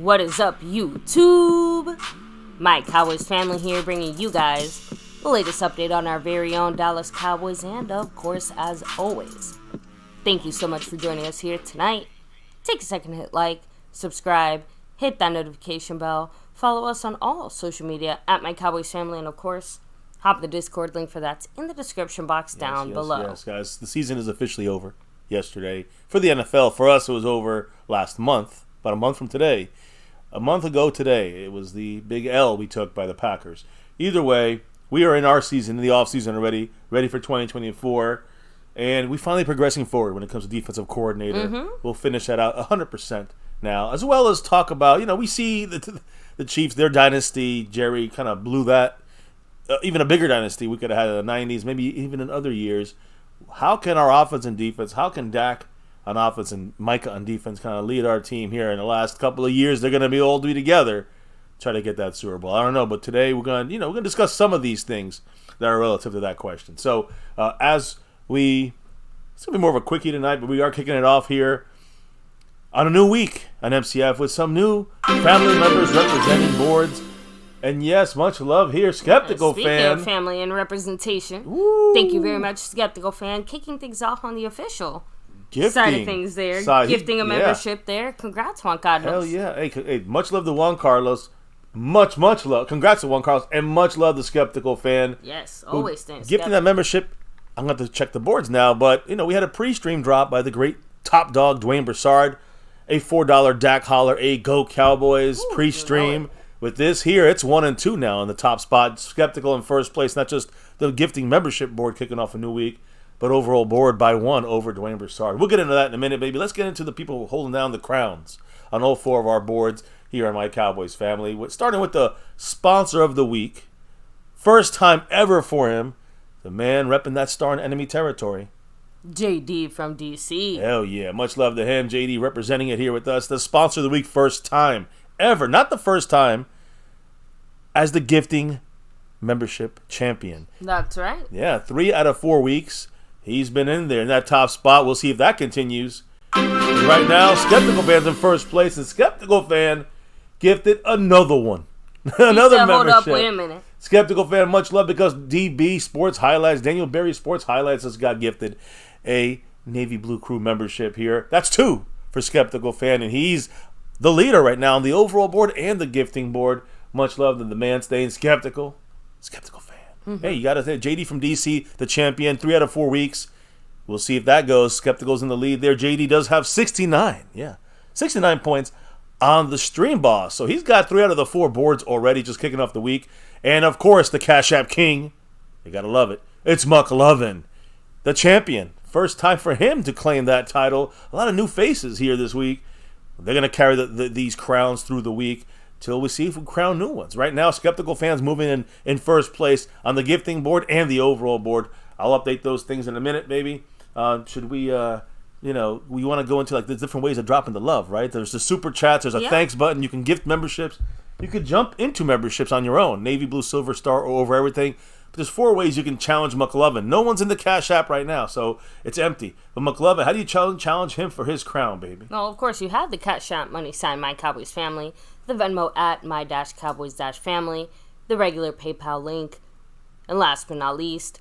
What is up, YouTube? My Cowboys family here, bringing you guys the latest update on our very own Dallas Cowboys, and of course, as always, thank you so much for joining us here tonight. Take a second to hit like, subscribe, hit that notification bell, follow us on all social media at My Cowboys Family, and of course, hop the Discord link for that's in the description box down below. Yes, guys, the season is officially over yesterday. For the NFL, for us, it was over last month, about a month from today. A month ago today, it was the big L we took by the Packers. Either way, we are in our season, in the offseason already, ready for 2024, and we're finally progressing forward when it comes to defensive coordinator. We'll finish that out 100% now, as well as talk about, we see the Chiefs, their dynasty. Jerry kind of blew that. Even a bigger dynasty we could have had in the 90s, maybe even in other years. How can our offense and defense, how can Dak on offense and Micah on defense kind of lead our team here in the last couple of years? They're going to be all be together, try to get that Super Bowl. I don't know, but today we're going to discuss some of these things that are relative to that question. So it's going to be more of a quickie tonight, but we are kicking it off here on a new week on MCF with some new family members representing boards. And yes, much love here, Skeptical Speaking Fan. of family and representation, Woo. Thank you very much, Skeptical Fan, kicking things off on the official Gifting side of things there. Gifting a membership there. Congrats, Juan Carlos. Hell yeah. Hey, much love to Juan Carlos. Much love. Congrats to Juan Carlos. And much love to Skeptical Fan. Yes, always staying Gifting that membership. I'm going to have to check the boards now, but, we had a pre-stream drop by the great top dog, Dwayne Broussard. A $4 Dak Holler, a Go Cowboys pre-stream. With this here, it's 1 and 2 now in the top spot. Skeptical in first place, not just the gifting membership board kicking off a new week, but overall board by 1 over Dwayne Broussard. We'll get into that in a minute, baby. Let's get into the people holding down the crowns on all 4 of our boards here on My Cowboys Family. Starting with the sponsor of the week. First time ever for him. The man repping that star in enemy territory. JD from DC. Hell yeah. Much love to him. JD representing it here with us. The sponsor of the week, first time ever. Not the first time as the gifting membership champion. That's right. Yeah, 3 out of 4 weeks. He's been in there in that top spot. We'll see if that continues. And right now, Skeptical Fan's in first place, and Skeptical Fan gifted another one. Another membership. Hold up, wait a minute. Skeptical Fan, much love, because DB Sports Highlights, Daniel Berry Sports Highlights has got gifted a Navy Blue Crew membership here. That's 2 for Skeptical Fan, and he's the leader right now on the overall board and the gifting board. Much love to the man staying skeptical. Skeptical Fan. Hey, you got to say, JD from DC, the champion, 3 out of 4 weeks. We'll see if that goes. Skeptical's in the lead there. JD does have 69. Yeah, 69 points on the Stream Boss. So he's got 3 out of the 4 boards already, just kicking off the week. And, of course, the Cash App King. You got to love it. It's McLovin, the champion. First time for him to claim that title. A lot of new faces here this week. They're going to carry these crowns through the week till we see if we crown new ones. Right now, Skeptical Fan's moving in first place on the gifting board and the overall board. I'll update those things in a minute, baby. Should we, we want to go into the different ways of dropping the love, right? There's the super chats. There's a thanks button. You can gift memberships. You could jump into memberships on your own. Navy, blue, silver, star, or over everything. But there's 4 ways you can challenge McLovin. No one's in the Cash App right now, so it's empty. But McLovin, how do you challenge him for his crown, baby? Well, of course, you have the Cash App money sign My Cowboys Family, the Venmo at My-Cowboys-Family, the regular PayPal link, and last but not least,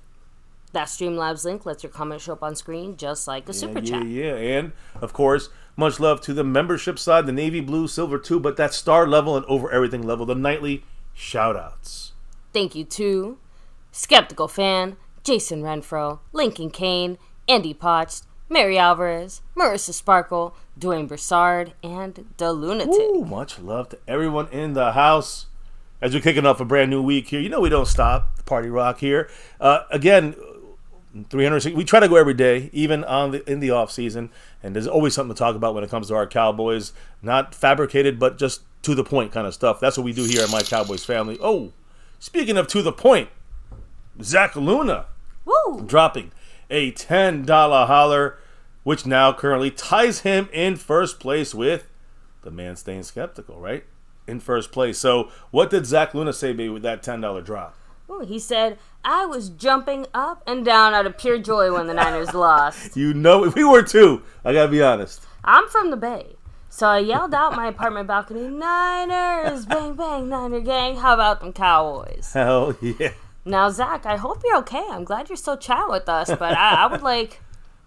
that Streamlabs link lets your comment show up on screen just like a super chat. Yeah. And, of course, much love to the membership side, the Navy, blue, silver too, but that star level and over everything level, the nightly shout-outs. Thank you to Skeptical Fan, Jason Renfro, Lincoln Kane, Andy Potts, Mary Alvarez, Marissa Sparkle, Dwayne Broussard, and The Lunatic. Ooh, much love to everyone in the house. As we're kicking off a brand new week here, we don't stop. Party rock here. Again, 360. We try to go every day, even in the off season, and there's always something to talk about when it comes to our Cowboys. Not fabricated, but just to the point kind of stuff. That's what we do here at My Cowboys Family. Oh, speaking of to the point, Zach Luna dropping a $10 holler, which now currently ties him in first place with the man staying skeptical, right? In first place. So what did Zach Luna say, baby, with that $10 drop? Ooh, he said, I was jumping up and down out of pure joy when the Niners lost. We were too. I got to be honest. I'm from the Bay. So I yelled out my apartment balcony, Niners! Bang, bang, Niner gang. How about them Cowboys? Hell yeah. Now, Zach, I hope you're okay. I'm glad you're still chatting with us, but I would like...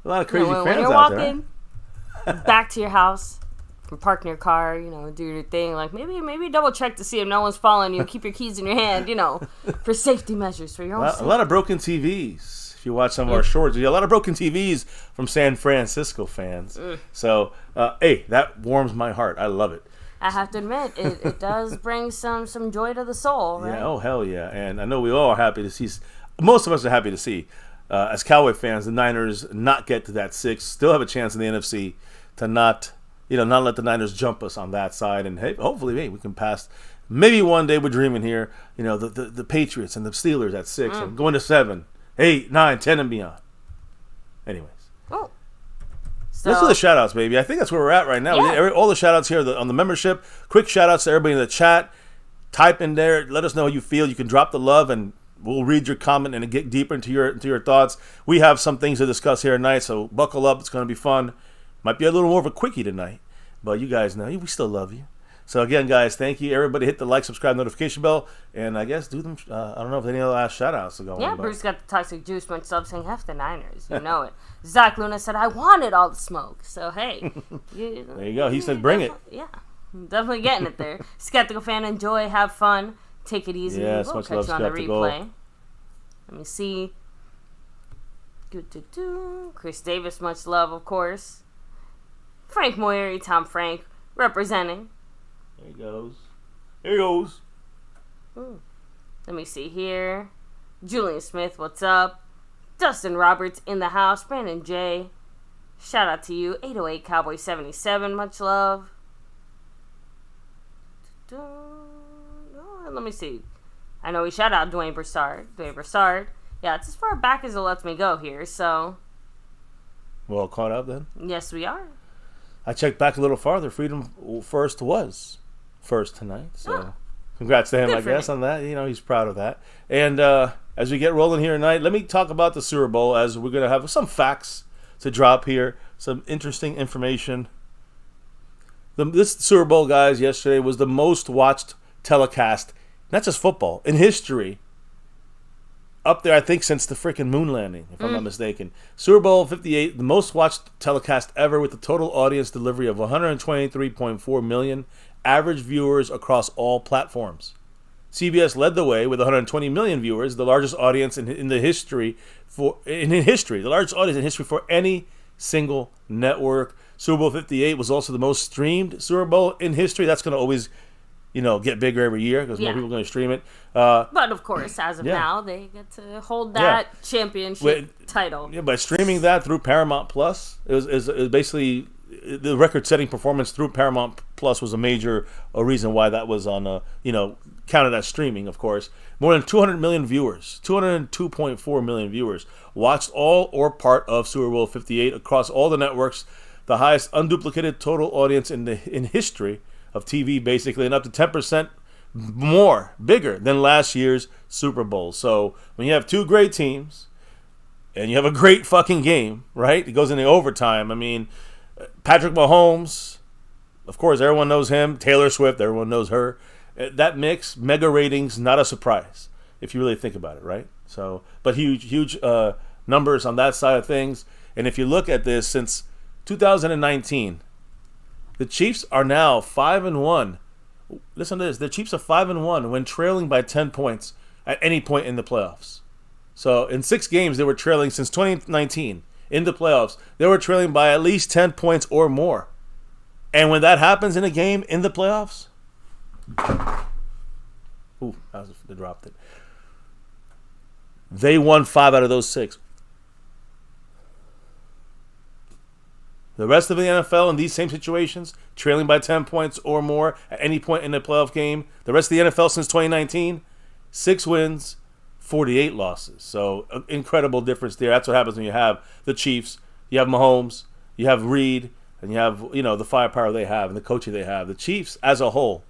A lot of crazy fans when you're out walking back to your house, parking your car, do your thing, like maybe double check to see if no one's following you. Keep your keys in your hand, for safety measures, for your own safety. A lot of broken TVs. If you watch some of our shorts, a lot of broken TVs from San Francisco fans. So, hey, that warms my heart. I love it. I have to admit, it does bring some joy to the soul, right? Yeah, oh, hell yeah. And I know we all are happy to see, most of us are happy to see, as Cowboy fans, the Niners not get to that 6, still have a chance in the NFC to not let the Niners jump us on that side. And hey, hopefully, we can pass. Maybe one day we're dreaming here, the Patriots and the Steelers at 6 and going to 7. 8, 9, 10, and beyond. Anyways. Oh. Let's do the shout-outs, baby. I think that's where we're at right now. Yeah. All the shout-outs here on the membership. Quick shout-outs to everybody in the chat. Type in there. Let us know how you feel. You can drop the love, and we'll read your comment and get deeper into your thoughts. We have some things to discuss here tonight, so buckle up. It's going to be fun. Might be a little more of a quickie tonight, but you guys know we still love you. So again, guys, thank you. Everybody hit the like, subscribe, notification bell, and I guess do them. I don't know if any other last shout-outs to go on. Yeah, Bruce got the toxic juice when sub saying F the Niners. You know it. Zach Luna said, I wanted all the smoke. So, hey. There you go. He said, bring it. Yeah, definitely getting it there. Skeptical fan, enjoy, have fun, take it easy. Yes, we'll much catch love, you on the Skeptical. replay. Let me see. Chris Davis, much love, of course. Frank Moyeri, Tom Frank, representing. There he goes. There he goes. Let me see here. Julian Smith, what's up? Dustin Roberts in the house. Brandon J. Shout out to you. 808 Cowboy 77, much love. Let me see. I know we shout out Dwayne Broussard. Yeah, it's as far back as it lets me go here, so. Well, caught up then? Yes, we are. I checked back a little farther. Freedom First was first tonight, so congrats to him, I guess, on that. He's proud of that. And as we get rolling here tonight, let me talk about the Super Bowl, as we're going to have some facts to drop here, some interesting information. This Super Bowl, guys, yesterday was the most watched telecast, not just football, in history. Up there, I think, since the freaking moon landing, if I'm not mistaken. Super Bowl 58, the most watched telecast ever, with a total audience delivery of 123.4 million average viewers across all platforms. CBS led the way with 120 million viewers, the largest audience in history for any single network. Super Bowl 58 was also the most streamed Super Bowl in history. That's going to always get bigger every year because more people are going to stream it. But, of course, as of now, they get to hold that championship title. Yeah, by streaming that through Paramount Plus, it was basically the record-setting performance through Paramount Plus was a reason why that was on, counted as streaming, of course. More than 200 million viewers, 202.4 million viewers, watched all or part of Super Bowl 58 across all the networks, the highest unduplicated total audience in history of TV, basically, and up to 10% bigger than last year's Super Bowl. So when you have two great teams and you have a great fucking game, right? It goes into overtime. I mean, Patrick Mahomes, of course, everyone knows him. Taylor Swift, everyone knows her. That mix, mega ratings, not a surprise if you really think about it, right? So, but huge numbers on that side of things. And if you look at this, since 2019, the Chiefs are now 5-1. Listen to this. The Chiefs are 5-1 when trailing by 10 points at any point in the playoffs. So in 6 games, they were trailing since 2019 in the playoffs. They were trailing by at least 10 points or more. And when that happens in a game in the playoffs, they dropped it. They won 5 out of those 6. The rest of the NFL in these same situations, trailing by 10 points or more at any point in the playoff game, the rest of the NFL since 2019, 6 wins, 48 losses. So, incredible difference there. That's what happens when you have the Chiefs, you have Mahomes, you have Reed, and you have, the firepower they have and the coaching they have. The Chiefs, as a whole,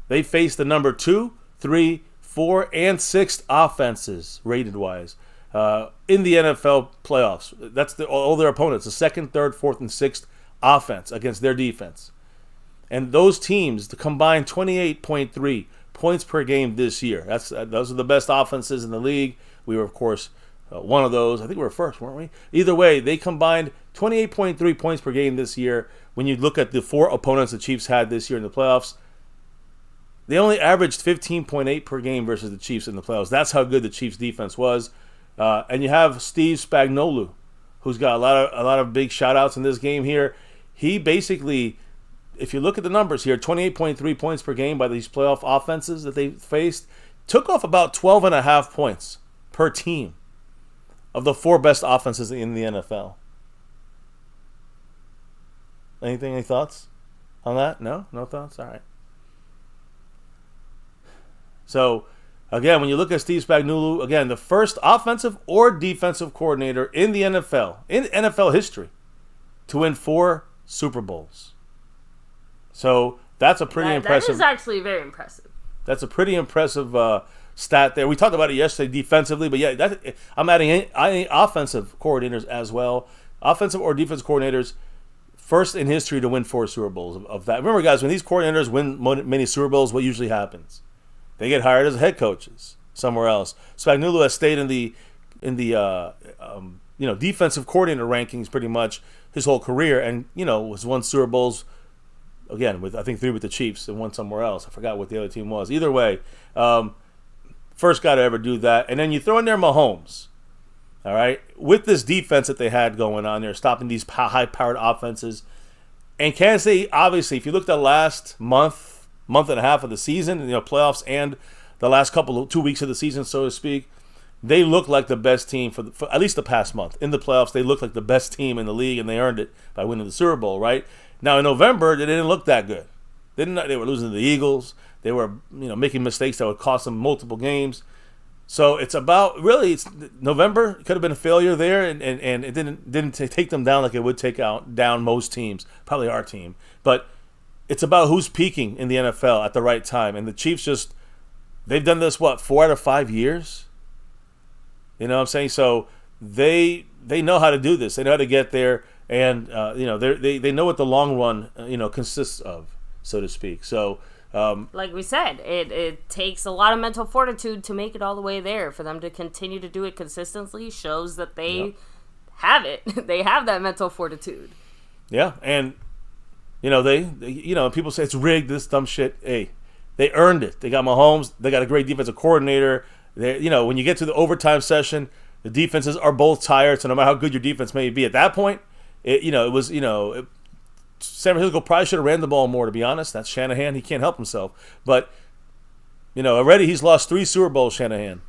they face the number 2, 3, 4, and 6 offenses, rated-wise. in the NFL playoffs. That's all their opponents, the second, third, fourth, and sixth offense against their defense. And those teams, the combined 28.3 points per game this year. Those are the best offenses in the league. We were, of course, one of those. I think we were first, weren't we? Either way, they combined 28.3 points per game this year. When you look at the 4 opponents the Chiefs had this year in the playoffs, they only averaged 15.8 per game versus the Chiefs in the playoffs. That's how good the Chiefs defense was. And you have Steve Spagnuolo, who's got a lot of big shout-outs in this game here. He basically, if you look at the numbers here, 28.3 points per game by these playoff offenses that they faced, took off about 12.5 points per team of the 4 best offenses in the NFL. Any thoughts on that? No thoughts? All right. So, again, when you look at Steve Spagnuolo, again, the first offensive or defensive coordinator in the NFL, in NFL history, to win 4 Super Bowls. So, that's a pretty impressive. That is actually very impressive. That's a pretty impressive stat there. We talked about it yesterday defensively, but yeah, I'm adding any offensive coordinators as well. Offensive or defensive coordinators, first in history to win 4 Super Bowls of that. Remember, guys, when these coordinators win many Super Bowls, what usually happens? They get hired as head coaches somewhere else. Spagnuolo has stayed in the defensive coordinator rankings pretty much his whole career, and was won Super Bowls again with I think 3 with the Chiefs and 1 somewhere else. I forgot what the other team was. Either way, first guy to ever do that. And then you throw in there Mahomes. All right, with this defense that they had going on there, stopping these high-powered offenses, and Kansas City, obviously, if you looked at the last month and a half of the season, playoffs, and the last 2 weeks of the season, so to speak, they look like the best team for at least the past month. In the playoffs, they look like the best team in the league, and they earned it by winning the Super Bowl, right? Now, in November, they didn't look that good. They were losing to the Eagles. They were making mistakes that would cost them multiple games. So it's November could have been a failure there, and it didn't take them down like it would take down most teams, probably our team. But it's about who's peaking in the NFL at the right time. And the Chiefs they've done this, 4 out of 5 years? You know what I'm saying? So they know how to do this. They know how to get there. And, they know what the long run, consists of, so to speak. So, like we said, it takes a lot of mental fortitude to make it all the way there. For them to continue to do it consistently shows that they have it. They have that mental fortitude. Yeah, and people say it's rigged, this dumb shit. Hey, they earned it. They got Mahomes. They got a great defensive coordinator. When you get to the overtime session, the defenses are both tired. So no matter how good your defense may be at that point, San Francisco probably should have ran the ball more, to be honest. That's Shanahan. He can't help himself. But, already he's lost 3 Super Bowls, Shanahan.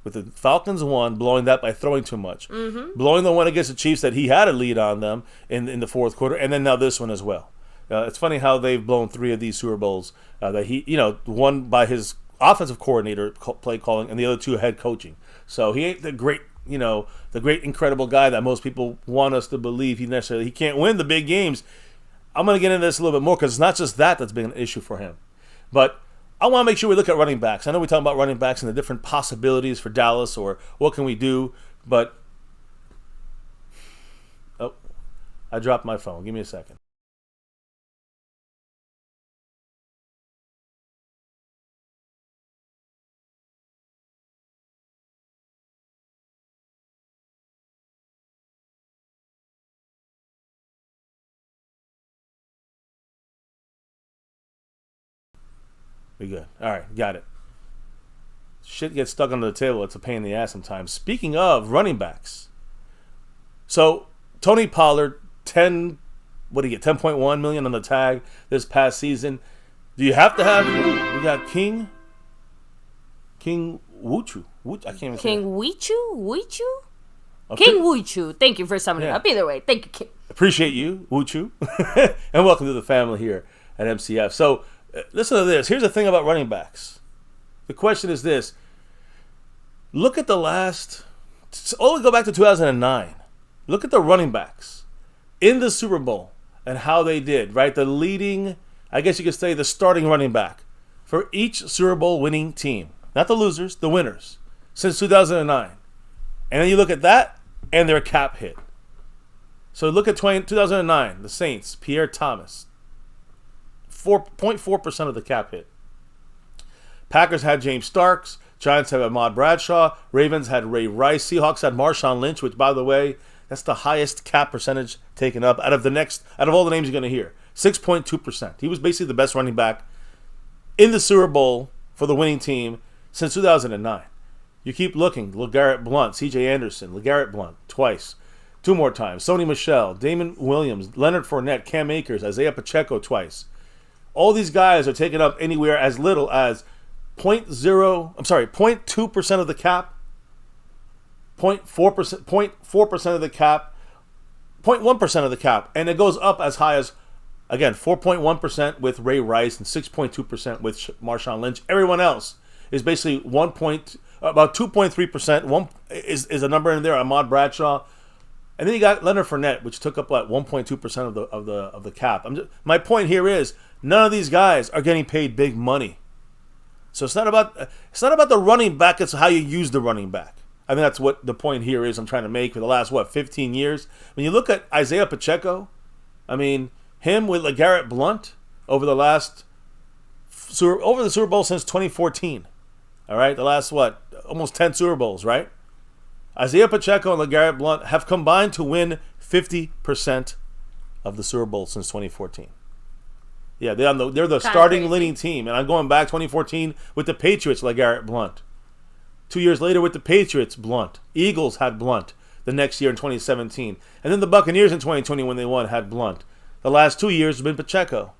With the Falcons, 1, blowing that by throwing too much. Mm-hmm. Blowing the one against the Chiefs that he had a lead on them in the fourth quarter. And then now this one as well. It's funny how they've blown 3 of these Super Bowls that he, one by his offensive coordinator play calling and the other 2 head coaching. So he ain't the great, incredible guy that most people want us to believe he can't win the big games. I'm going to get into this a little bit more because it's not just that's been an issue for him. But I want to make sure we look at running backs. I know we talk about running backs and the different possibilities for Dallas or what can we do, but I dropped my phone. Give me a second. We good. All right, got it. Shit gets stuck under the table. It's a pain in the ass sometimes. Speaking of running backs, so Tony Pollard, 10.1 million on the tag this past season. Do you have to have? We got King Wuchu. I can't even say King Wuchu. Okay. King Wuchu. Thank you for summing it up. Either way, thank you, King. Appreciate you, Wuchu, and welcome to the family here at MCF. So. Listen to this. Here's the thing about running backs. The question is this. Look at the last... Only go back to 2009. Look at the running backs in the Super Bowl and how they did, right? The leading, I guess you could say the starting running back for each Super Bowl winning team. Not the losers, the winners. Since 2009. And then you look at that, and their cap hit. So look at 2009, the Saints, Pierre Thomas. 4.4% of the cap hit. Packers had James Starks. Giants had Ahmad Bradshaw. Ravens had Ray Rice. Seahawks had Marshawn Lynch, which, by the way, that's the highest cap percentage taken up out of all the names you're going to hear. 6.2%. He was basically the best running back in the Super Bowl for the winning team since 2009. You keep looking. LeGarrette Blount, C.J. Anderson, LeGarrette Blount, twice. 2 more times. Sony Michel, Damon Williams, Leonard Fournette, Cam Akers, Isaiah Pacheco twice. All these guys are taking up anywhere as little as 0.2% of the cap, 0.4% of the cap, 0.1% of the cap, and it goes up as high as, again, 4.1% with Ray Rice and 6.2% with Marshawn Lynch. Everyone else is basically about 2.3%. One is a number in there. Ahmad Bradshaw, and then you got Leonard Fournette, which took up 1.2% of the cap. My point here is none of these guys are getting paid big money. So it's not about the running back. It's how you use the running back. I think that's what the point here is. I'm trying to make for the last 15 years. When you look at Isaiah Pacheco, I mean him with LeGarrette Blount over the Super Bowl since 2014. All right, the last almost 10 Super Bowls, right? Isaiah Pacheco and LeGarrette Blount have combined to win 50% of the Super Bowl since 2014. Yeah, they're the starting leading team. And I'm going back 2014 with the Patriots, LeGarrette Blount. 2 years later with the Patriots, Blount. Eagles had Blount the next year in 2017. And then the Buccaneers in 2020 when they won had Blount. The last 2 years have been Pacheco.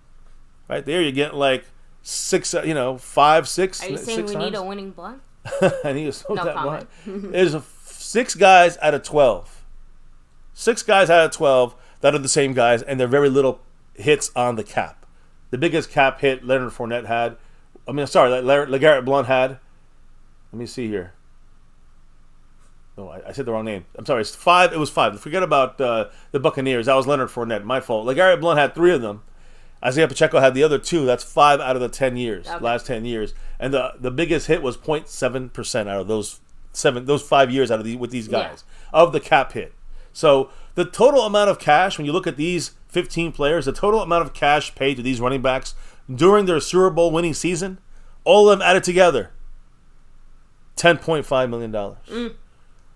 Right there, you're getting 6, 5, 6. Are you saying we need a winning Blount? I need to smoke that Blount. There's 6 guys out of 12. 6 guys out of 12 that are the same guys, and they're very little hits on the cap. The biggest cap hit Leonard Fournette had. LeGarrette Blount had. Let me see here. Oh, I said the wrong name. I'm sorry. It's 5. It was 5. Forget about the Buccaneers. That was Leonard Fournette. My fault. LeGarrette Blount had 3 of them. Isaiah Pacheco had the other 2. That's 5 out of the 10 years. Okay. Last 10 years. And the biggest hit was 0.7% out of those 5 years with these guys of the cap hit. So the total amount of cash, when you look at these 15 players, the total amount of cash paid to these running backs during their Super Bowl winning season, all of them added together, $10.5 million.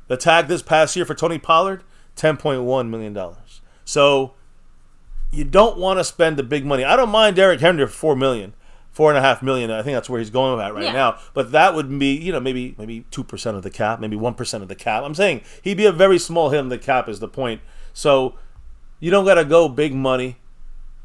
The tag this past year for Tony Pollard, $10.1 million. So you don't want to spend the big money. I don't mind Derrick Henry for $4.5 million. I think that's where he's going at right now. But that would be, maybe 2% of the cap, maybe 1% of the cap. I'm saying he'd be a very small hit on the cap is the point. So you don't got to go big money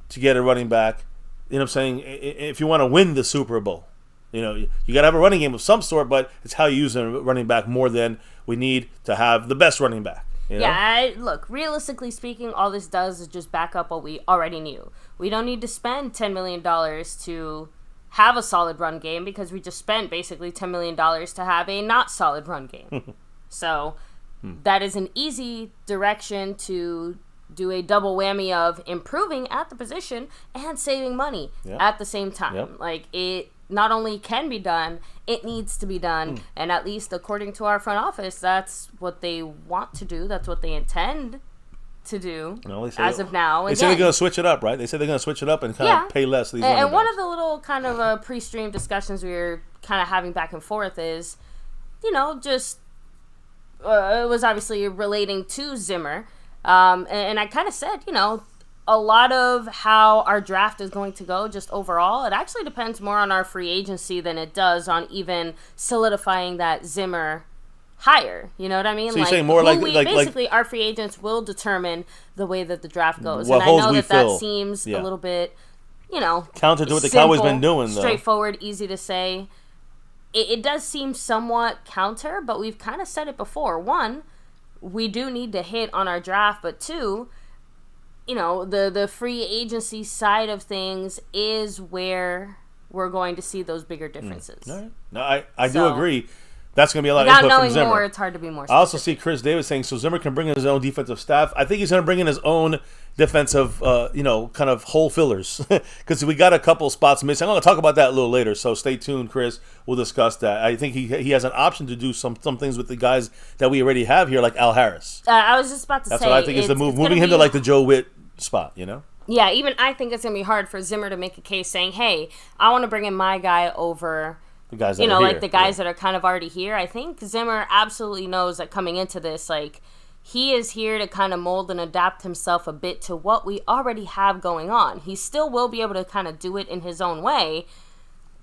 to get a running back. You know what I'm saying? If you want to win the Super Bowl, you got to have a running game of some sort, but it's how you use a running back more than we need to have the best running back. Yeah, look, realistically speaking, all this does is just back up what we already knew. We don't need to spend $10 million to have a solid run game because we just spent basically $10 million to have a not solid run game. So that is an easy direction to do a double whammy of improving at the position and saving money at the same time. It not only can be done, it needs to be done. And at least according to our front office, that's what they want to do. That's what they intend to do as of now. They say they're going to switch it up, right? They say they're going to switch it up and kind of pay less. These and one of the little kind of pre-stream discussions we were kind of having back and forth is, it was obviously relating to Zimmer. And I kind of said, a lot of how our draft is going to go just overall, it actually depends more on our free agency than it does on even solidifying that Zimmer hire. You know what I mean? So you're saying more basically our free agents will determine the way that the draft goes. And I know that seems a little bit, counter to what the Cowboys been doing, though. Straightforward, easy to say. It does seem somewhat counter, but we've kind of said it before. One, we do need to hit on our draft, but 2, the free agency side of things is where we're going to see those bigger differences. All right. No, I do agree. That's going to be a lot Without of input from knowing Zimmer. more, it's hard to be more specific. I also see Chris Davis saying, so Zimmer can bring in his own defensive staff. I think he's going to bring in his own defensive, kind of hole fillers. Because we got a couple spots missing. I'm going to talk about that a little later, so stay tuned, Chris. We'll discuss that. I think he has an option to do some things with the guys that we already have here, like Al Harris. I was just about to say. That's what I think is the move. Moving him to like the Joe Witt spot, Yeah, even I think it's going to be hard for Zimmer to make a case saying, hey, I want to bring in my guy over the guys that are here. like the guys that are kind of already here. I think Zimmer absolutely knows that coming into this, like, he is here to kind of mold and adapt himself a bit to what we already have going on. He still will be able to kind of do it in his own way,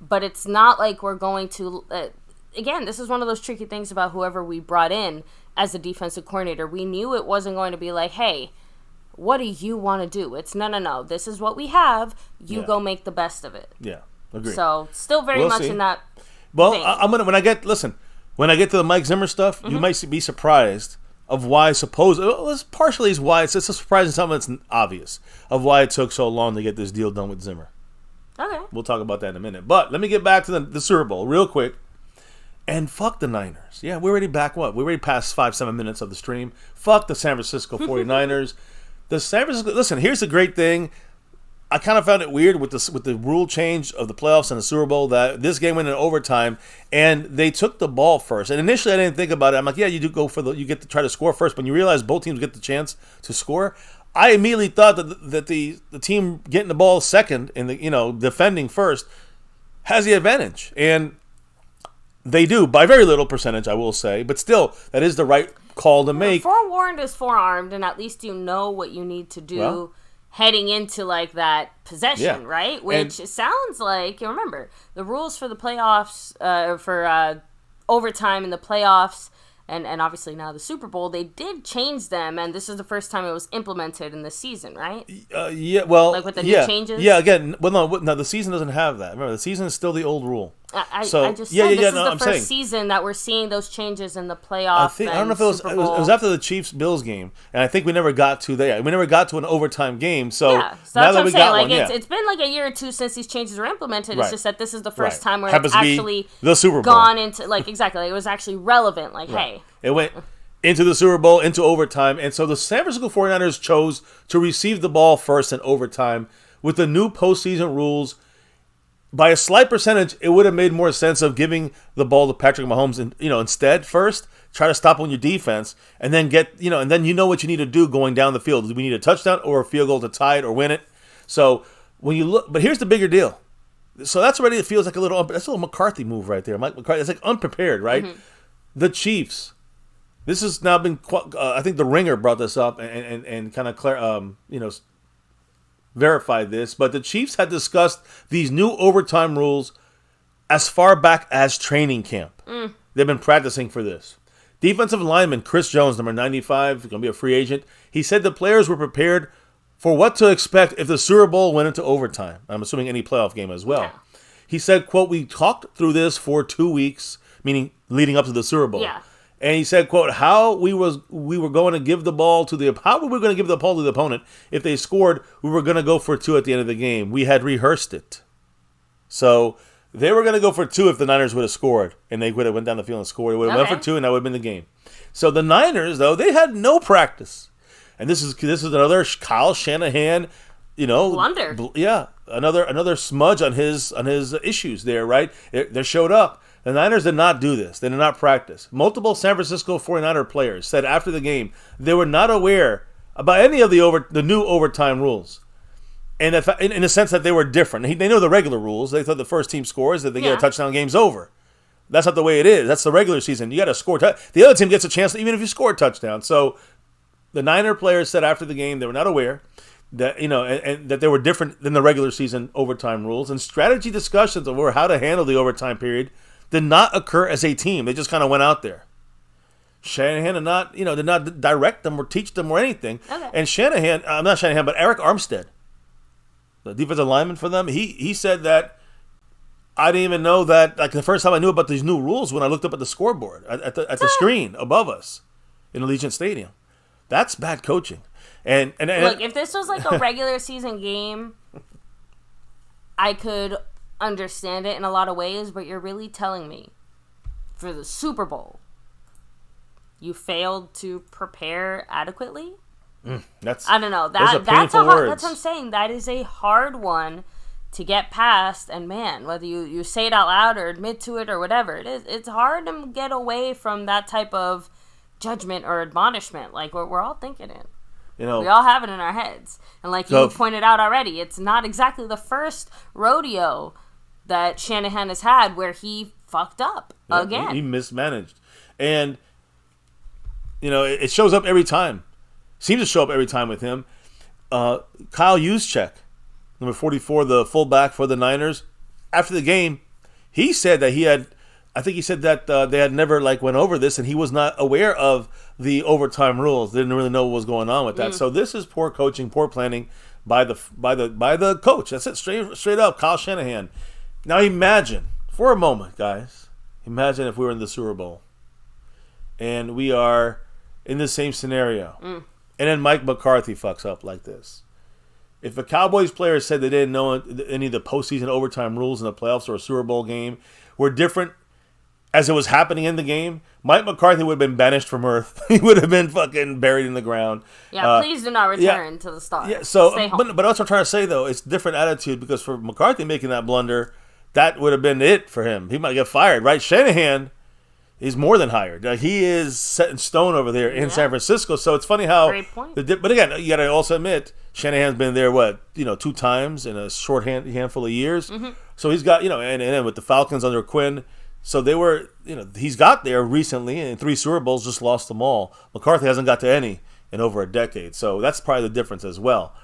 but it's not like we're going to... again, this is one of those tricky things about whoever we brought in as a defensive coordinator. We knew it wasn't going to be like, hey, what do you want to do? It's no. This is what we have. You go make the best of it. Yeah, agree. So still very much in that. Well, vein. I'm gonna when I get to the Mike Zimmer stuff, you might be surprised of why. It's partially is why it's a surprising something that's obvious of why it took so long to get this deal done with Zimmer. Okay, we'll talk about that in a minute. But let me get back to the Super Bowl real quick. And fuck the Niners. Yeah, we're already back. We're already past 5-7 minutes of the stream. Fuck the San Francisco 49ers. The San Francisco. Listen, here's the great thing. I kind of found it weird with the rule change of the playoffs and the Super Bowl that this game went in overtime and they took the ball first. And initially I didn't think about it. I'm like, yeah, you do go you get to try to score first. But when you realize both teams get the chance to score, I immediately thought that the team getting the ball second and defending first has the advantage. And they do by very little percentage, I will say. But still, that is the right call to make. Forewarned is forearmed, and at least you know what you need to do. Heading into like that possession, right? Which sounds like, you remember, the rules for the playoffs, for overtime in the playoffs, and obviously now the Super Bowl, they did change them, and this is the first time it was implemented in the season, right? Like with the new changes? Yeah, again, no, the season doesn't have that. Remember, the season is still the old rule. I just said this is the first season that we're seeing those changes in the playoffs. I don't know if it was after the Chiefs-Bills game, and I think we never got to there. We never got to an overtime game. So that's what I'm saying. It's been like a year or two since these changes were implemented. It's just that this is the first time where it's actually the Super Bowl gone into it was actually relevant. Hey, it went into the Super Bowl, into overtime, and so the San Francisco 49ers chose to receive the ball first in overtime with the new postseason rules. By a slight percentage, it would have made more sense of giving the ball to Patrick Mahomes, instead first. Try to stop on your defense, and then and then what you need to do going down the field. Do we need a touchdown or a field goal to tie it or win it? So when you look, but here's the bigger deal. So that's already, it feels like that's a little McCarthy move right there. Mike McCarthy, it's like unprepared, right? Mm-hmm. The Chiefs. This has now been, I think the Ringer brought this up and kind of verified this, but the Chiefs had discussed these new overtime rules as far back as training camp. They've been practicing for this. Defensive lineman Chris Jones, number 95, going to be a free agent. He said the players were prepared for what to expect if the Super Bowl went into overtime. I'm assuming any playoff game as well. Yeah. He said, quote, "We talked through this for 2 weeks," meaning leading up to the Super Bowl. Yeah. And he said, quote, how we were going to give the ball to the opponent if they scored. We were going to go for 2 at the end of the game. We had rehearsed it. So they were going to go for 2 if the Niners would have scored, and they would have went down the field and scored. It would have went for 2, and that would have been the game. So the Niners, though, they had no practice, and this is another Kyle Shanahan, blunder. Another smudge on his issues there, right? They showed up. The Niners did not do this. They did not practice. Multiple San Francisco 49er players said after the game they were not aware about any of the new overtime rules. And in the sense that they were different. They know the regular rules. They thought the first team scores, that they get a touchdown, game's over. That's not the way it is. That's the regular season. You got to score. The other team gets a chance even if you score a touchdown. So the Niner players said after the game they were not aware that and that they were different than the regular season overtime rules. And strategy discussions over how to handle the overtime period did not occur as a team. They just kind of went out there. Shanahan did not direct them or teach them or anything. Okay. And but Eric Armstead, the defensive lineman for them, he said that I didn't even know that. Like the first time I knew about these new rules when I looked up at the scoreboard at the screen above us in Allegiant Stadium. That's bad coaching. And look, if this was like a regular season game, I could understand it in a lot of ways, but you're really telling me for the Super Bowl, you failed to prepare adequately? I don't know. That's what I'm saying. That is a hard one to get past. And man, whether you say it out loud or admit to it or whatever it is, it's hard to get away from that type of judgment or admonishment. Like we're all thinking it. We all have it in our heads. And like you pointed out already, it's not exactly the first rodeo that Shanahan has had where he fucked up again. He mismanaged. And, it shows up every time. Seems to show up every time with him. Kyle Juszczyk, number 44, the fullback for the Niners, after the game, he said that they had never went over this, and he was not aware of the overtime rules. Didn't really know what was going on with that. So this is poor coaching, poor planning by the coach. That's it, straight up, Kyle Shanahan. Now imagine for a moment, guys. Imagine if we were in the Super Bowl, and we are in the same scenario, and then Mike McCarthy fucks up like this. If a Cowboys player said they didn't know any of the postseason overtime rules in the playoffs or a Super Bowl game were different as it was happening in the game, Mike McCarthy would have been banished from Earth. He would have been fucking buried in the ground. Yeah, please do not return to the stars. Yeah, so, stay home. But that's what I'm trying to say, though. It's different attitude because for McCarthy making that blunder, that would have been it for him. He might get fired, right? Shanahan is more than hired. He is set in stone over there in San Francisco. So it's funny how. Great point. But again, you got to also admit Shanahan's been there 2 times in a short handful of years. Mm-hmm. So he's got and then with the Falcons under Quinn, so they were he's got there recently and 3 Super Bowls, just lost them all. McCarthy hasn't got to any in over a decade. So that's probably the difference as well.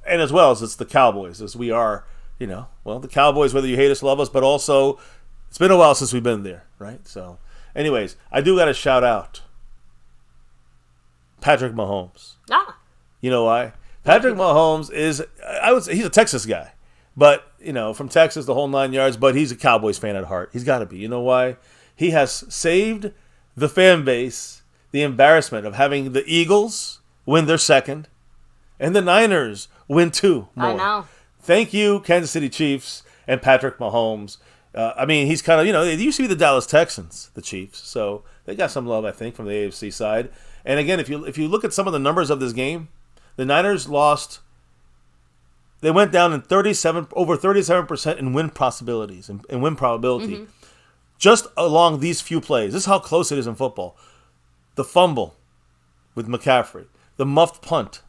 And as well as it's the Cowboys, as we are. The Cowboys, whether you hate us, love us, but also it's been a while since we've been there, right? So, anyways, I do got to shout out Patrick Mahomes. You know why? Patrick Mahomes he's a Texas guy, but, from Texas, the whole 9 yards, but he's a Cowboys fan at heart. He's got to be. You know why? He has saved the fan base the embarrassment of having the Eagles win their second and the Niners win 2 more. I know. Thank you, Kansas City Chiefs and Patrick Mahomes. He's kind of, they used to be the Dallas Texans, the Chiefs. So they got some love, I think, from the AFC side. And again, if you look at some of the numbers of this game, the Niners lost. They went down in over 37% in win possibilities and win probability. Just along these few plays. This is how close it is in football. The fumble with McCaffrey, the muffed punt,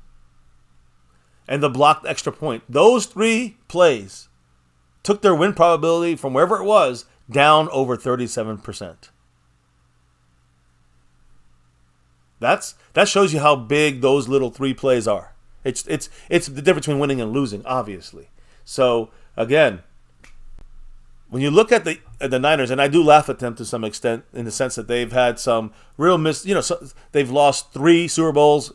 and the blocked extra point. Those 3 plays took their win probability from wherever it was down over 37%. That shows you how big those little 3 plays are. It's the difference between winning and losing, obviously. So again, when you look at the Niners, and I do laugh at them to some extent in the sense that they've had some real they've lost 3 Super Bowls.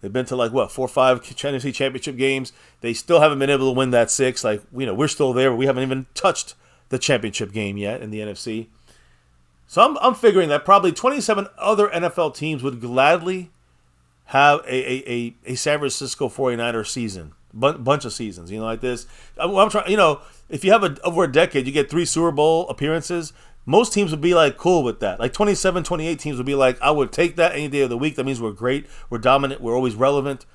They've been to 4 or 5 NFC championship games. They still haven't been able to win that 6. We're still there. But we haven't even touched the championship game yet in the NFC. So I'm figuring that probably 27 other NFL teams would gladly have a San Francisco 49er season, bunch of seasons, like this. I'm trying, if you have over a decade, you get 3 Super Bowl appearances. Most teams would be cool with that. 27, 28 teams would be I would take that any day of the week. That means we're great, we're dominant, we're always relevant.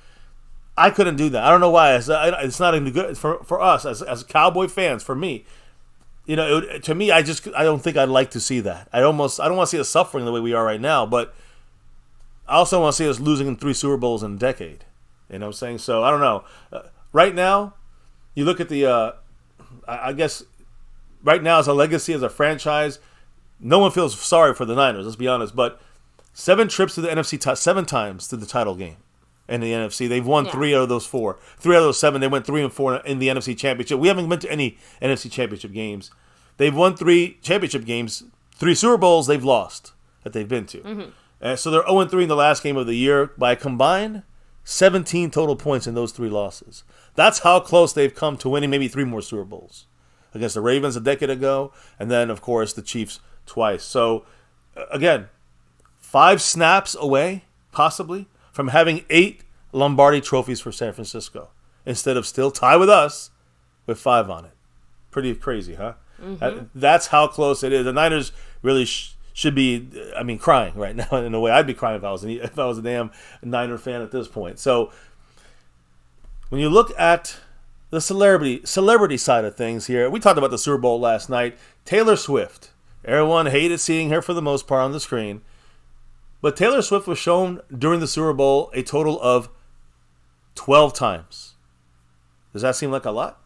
I couldn't do that. I don't know why. It's not even good for us as Cowboy fans. For me, to me, I don't think I'd like to see that. I don't want to see us suffering the way we are right now. But I also want to see us losing in 3 Super Bowls in a decade. You know what I'm saying? So I don't know. Right now, you look at the. I guess. Right now, as a legacy, as a franchise, no one feels sorry for the Niners, let's be honest. But 7 trips to the NFC, 7 times to the title game in the NFC. They've won 3 out of those 4. 3 out of those 7, they went 3-4 in the NFC Championship. We haven't been to any NFC Championship games. They've won 3 championship games. 3 Super Bowls they've lost that they've been to. Mm-hmm. So they're 0-3 in the last game of the year by a combined 17 total points in those 3 losses. That's how close they've come to winning maybe 3 more Super Bowls. Against the Ravens a decade ago, and then, of course, the Chiefs twice. So, again, 5 snaps away, possibly, from having 8 Lombardi trophies for San Francisco, instead of still tie with us with 5 on it. Pretty crazy, huh? Mm-hmm. That's how close it is. The Niners really should be, I mean, crying right now in a way. I'd be crying if I was a damn Niner fan at this point. So when you look at the celebrity side of things here, we talked about the Super Bowl last night. Taylor Swift. Everyone hated seeing her for the most part on the screen. But Taylor Swift was shown during the Super Bowl a total of 12 times. Does that seem like a lot?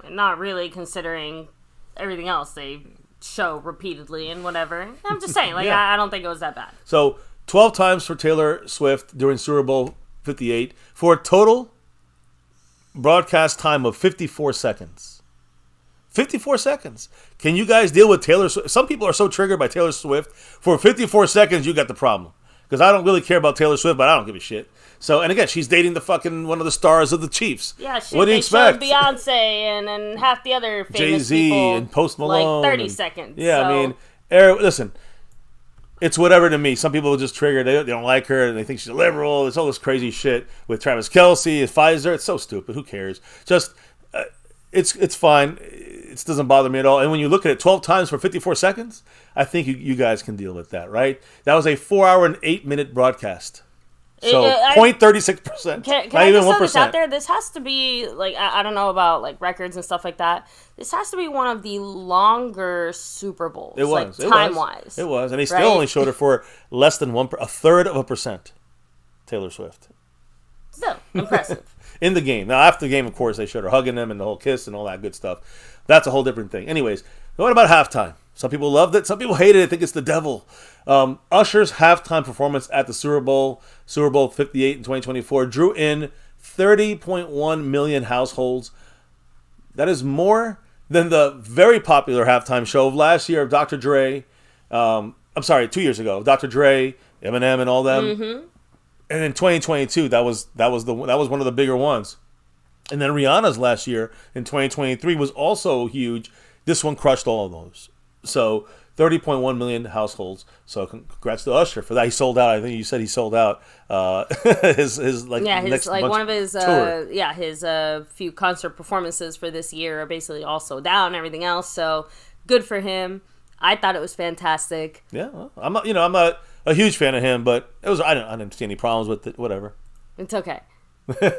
Not really, considering everything else they show repeatedly and whatever. I'm just saying, like, I don't think it was that bad. So 12 times for Taylor Swift during Super Bowl 58 for a total broadcast time of 54 seconds. 54 seconds. Can you guys deal with Taylor Swift? Some people are so triggered by Taylor Swift. For 54 seconds, you got the problem. Because I don't really care about Taylor Swift, but I don't give a shit. So, and again, she's dating the fucking one of the stars of the Chiefs. Yeah, shit, what do you expect? Showed Beyonce and half the other famous Jay-Z people, and Post Malone. like 30 seconds. Yeah, so. I mean, listen, it's whatever to me. Some people are just triggered. They don't like her, and they think she's a liberal. It's all this crazy shit with Travis Kelce and Pfizer. It's so stupid. Who cares? Just, it's fine. It doesn't bother me at all. And when you look at it 12 times for 54 seconds, I think you guys can deal with that, right? That was a 4 hour and 8 minute broadcast. So 0.36%. Can not I even just 1%. throw this out there? This has to be, like, I don't know about, like, records and stuff like that. This has to be one of the longer Super Bowls. It was. Like, time-wise. It was. And they still only showed it for less than a third of a percent. Taylor Swift. Still, impressive. In the game. Now, after the game, of course, they showed her hugging him and the whole kiss and all that good stuff. That's a whole different thing. Anyways, what about halftime? Some people loved it. Some people hated it. Think it's the devil. Usher's halftime performance at the Super Bowl 58 in 2024, drew in 30.1 million households. That is more than the very popular halftime show of last year of Dr. Dre. 2 years ago, Dr. Dre, Eminem, and all them. Mm-hmm. And in 2022, that was one of the bigger ones. And then Rihanna's last year in 2023 was also huge. This one crushed all of those. So 30.1 million households. So congrats to Usher for that. He sold out. I think you said he sold out his next like one of his tour. His few concert performances for this year are basically all sold out and everything else. So good for him. I thought it was fantastic. Yeah, well, I'm not a huge fan of him, but it was. I didn't see any problems with it. Whatever. It's okay.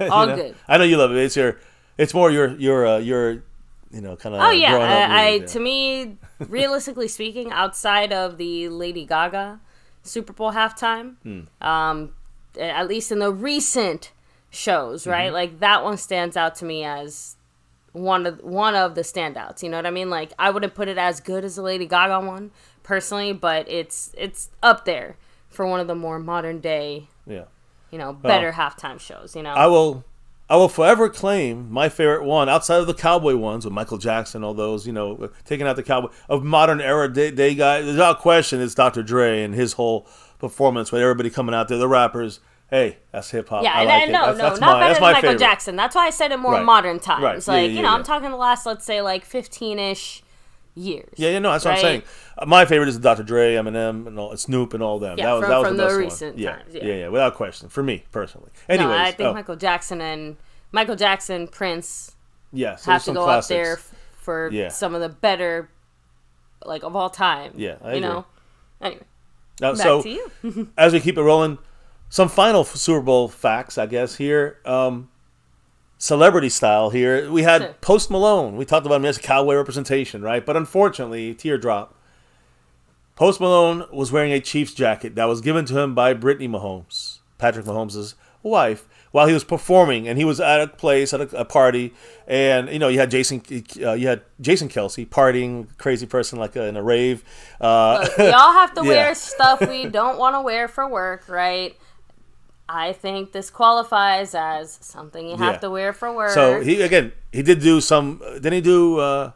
All good. I know you love it. It's more your kind of. Oh yeah, to me, realistically speaking, outside of the Lady Gaga Super Bowl halftime, at least in the recent shows, right? Like that one stands out to me as one of the standouts. You know what I mean? Like I wouldn't put it as good as the Lady Gaga one personally, but it's up there for one of the more modern day, better halftime shows. I will forever claim my favorite one outside of the Cowboy ones with Michael Jackson, all those, taking out the Cowboy of modern era day guys. Without question, it's Dr. Dre and his whole performance with everybody coming out there, the rappers. Hey, that's hip hop. Yeah, I like not better than Michael Jackson. That's why I said it more modern times. Right. Like, I'm talking the last, let's say, like 15-ish years. Yeah, that's what I'm saying. My favorite is Dr. Dre, Eminem, and Snoop, and all them. Yeah, that was from the best recent one. times. Yeah, without question. For me personally. Anyways, I think Michael Jackson, Prince, have to go classics up there for some of the better, like of all time. Yeah, I agree. Anyway, back to you. As we keep it rolling, some final Super Bowl facts, I guess here. Celebrity style here. We had Post Malone. We talked about him as cowboy representation, right? But unfortunately, teardrop. Post Malone was wearing a Chiefs jacket that was given to him by Brittany Mahomes, Patrick Mahomes' wife, while he was performing, and he was at a place at a party, and you had Jason Kelce partying, crazy person like in a rave. Look, we all have to wear stuff we don't want to wear for work, right? I think this qualifies as something you have to wear for work. So he did do some. Did he do the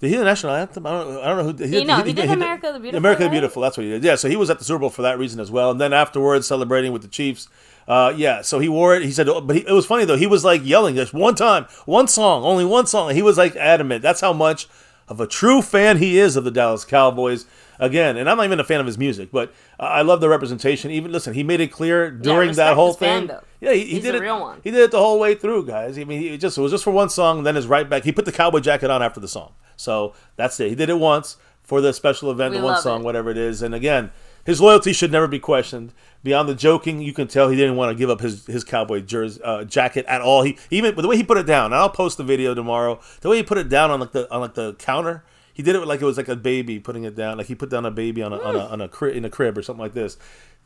national anthem? I don't know who. He did America the Beautiful. America the Beautiful. That's what he did. Yeah. So he was at the Super Bowl for that reason as well. And then afterwards, celebrating with the Chiefs. So he wore it. He said, but it was funny though. He was like yelling, "Just one time, one song, only one song." And he was like adamant. That's how much of a true fan he is of the Dallas Cowboys. Again, and I'm not even a fan of his music, but I love the representation. Even listen, he made it clear during that whole thing. Yeah, he did it. Real one. He did it the whole way through, guys. I mean, it was just for one song, and then it's right back. He put the cowboy jacket on after the song, so that's it. He did it once. for the special event, We the one love song, it. whatever it is. And again, his loyalty should never be questioned. Beyond the joking, you can tell he didn't want to give up his cowboy jersey jacket at all. He even the way he put it down. And I'll post the video tomorrow. The way he put it down on the counter, he did it like it was like a baby putting it down. Like he put down a baby on a crib or something like this.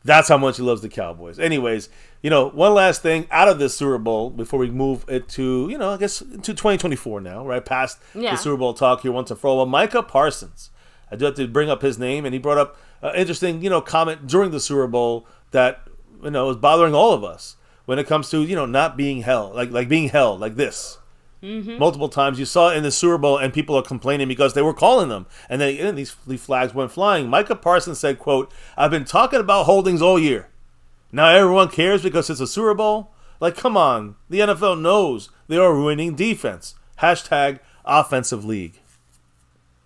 That's how much he loves the Cowboys. Anyways, one last thing out of this Super Bowl before we move it to, I guess, into 2024 now, right? Past the Super Bowl talk here once and for all. Well, Micah Parsons, I do have to bring up his name, and he brought up an interesting, comment during the Super Bowl that, is bothering all of us when it comes to, not being held, like being held like this. Mm-hmm. Multiple times you saw it in the Super Bowl, and people are complaining because they were calling them, and then these flags went flying. Micah Parsons said, quote, "I've been talking about holdings all year. Now everyone cares because it's a Super Bowl? Like, come on. The NFL knows they are ruining defense. Hashtag offensive league."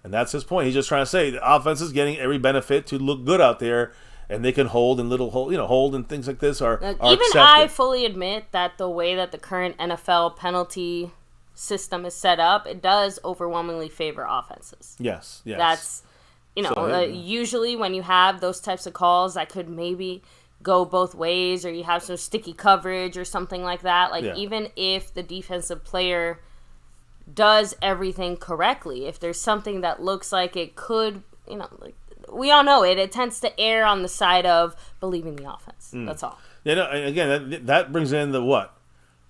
And that's his point. He's just trying to say the offense is getting every benefit to look good out there, and they can hold and hold and things like this are even accepted. I fully admit that the way that the current NFL penalty system is set up, it does overwhelmingly favor offenses. Yes. That's, usually when you have those types of calls that could maybe go both ways, or you have some sticky coverage or something like that. Even if the defensive player does everything correctly, if there's something that looks like it could, we all know it tends to err on the side of believing the offense. That's all. Again, that brings in the what?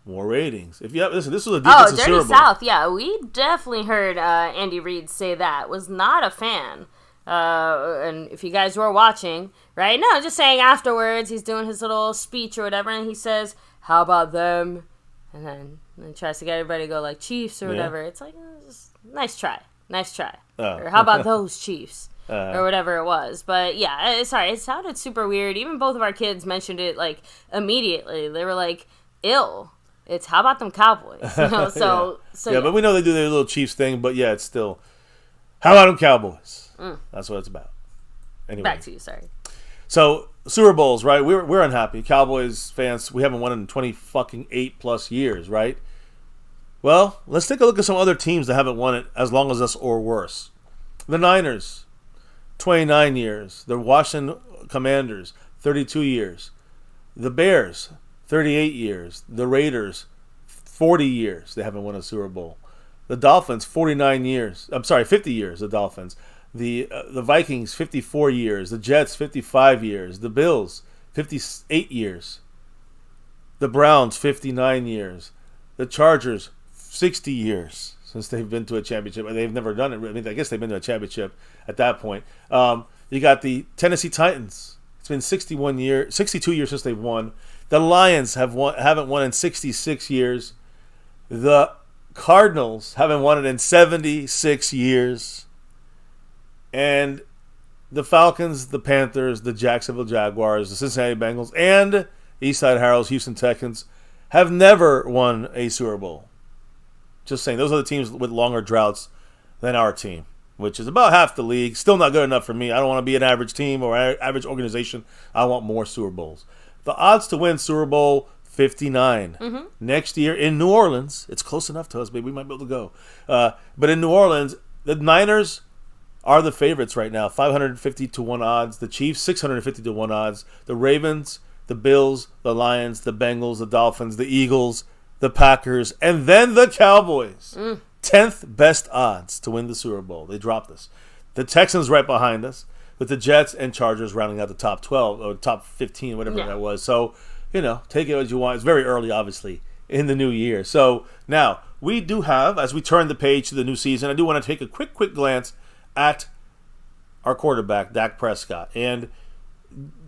More ratings. If you have this was a defensive Super Bowl. Dirty South. Yeah, we definitely heard Andy Reid say that. Was not a fan. And if you guys were watching, right? No, just saying afterwards, he's doing his little speech or whatever, and he says, "How about them?" And then he tries to get everybody to go like Chiefs or whatever. It's like, just, nice try. Oh. Or how about those Chiefs? Or whatever it was. But yeah, sorry, it sounded super weird. Even both of our kids mentioned it like immediately. They were like, "Ill." It's how about them Cowboys? So but we know they do their little Chiefs thing. But yeah, it's still how about them Cowboys? That's what it's about. Anyway, back to you. Sorry. So Super Bowls, right? We're unhappy. Cowboys fans, we haven't won in 28 plus years, right? Well, let's take a look at some other teams that haven't won it as long as us or worse. The Niners, 29 years. The Washington Commanders, 32 years. The Bears, 38 years. The Raiders, 40 years. They haven't won a Super Bowl. The Dolphins, 49 years. I'm sorry, 50 years, the Dolphins. The Vikings, 54 years. The Jets, 55 years. The Bills, 58 years. The Browns, 59 years. The Chargers, 60 years since they've been to a championship. They've never done it. I mean, I guess they've been to a championship at that point. You got the Tennessee Titans. It's been 62 years since they've won. The Lions haven't won in 66 years. The Cardinals haven't won it in 76 years. And the Falcons, the Panthers, the Jacksonville Jaguars, the Cincinnati Bengals, and Eastside Harold's Houston Texans have never won a Super Bowl. Just saying, those are the teams with longer droughts than our team, which is about half the league. Still not good enough for me. I don't want to be an average team or average organization. I want more Super Bowls. The odds to win Super Bowl, 59. Mm-hmm. Next year in New Orleans, it's close enough to us, baby. We might be able to go. But in New Orleans, the Niners are the favorites right now. 550 to 1 odds. The Chiefs, 650 to 1 odds. The Ravens, the Bills, the Lions, the Bengals, the Dolphins, the Eagles, the Packers, and then the Cowboys. 10th best odds to win the Super Bowl. They dropped us. The Texans right behind us, with the Jets and Chargers rounding out the top 12 or top 15, whatever that was. So, take it as you want. It's very early, obviously, in the new year. So now we do have, as we turn the page to the new season, I do want to take a quick glance at our quarterback, Dak Prescott. And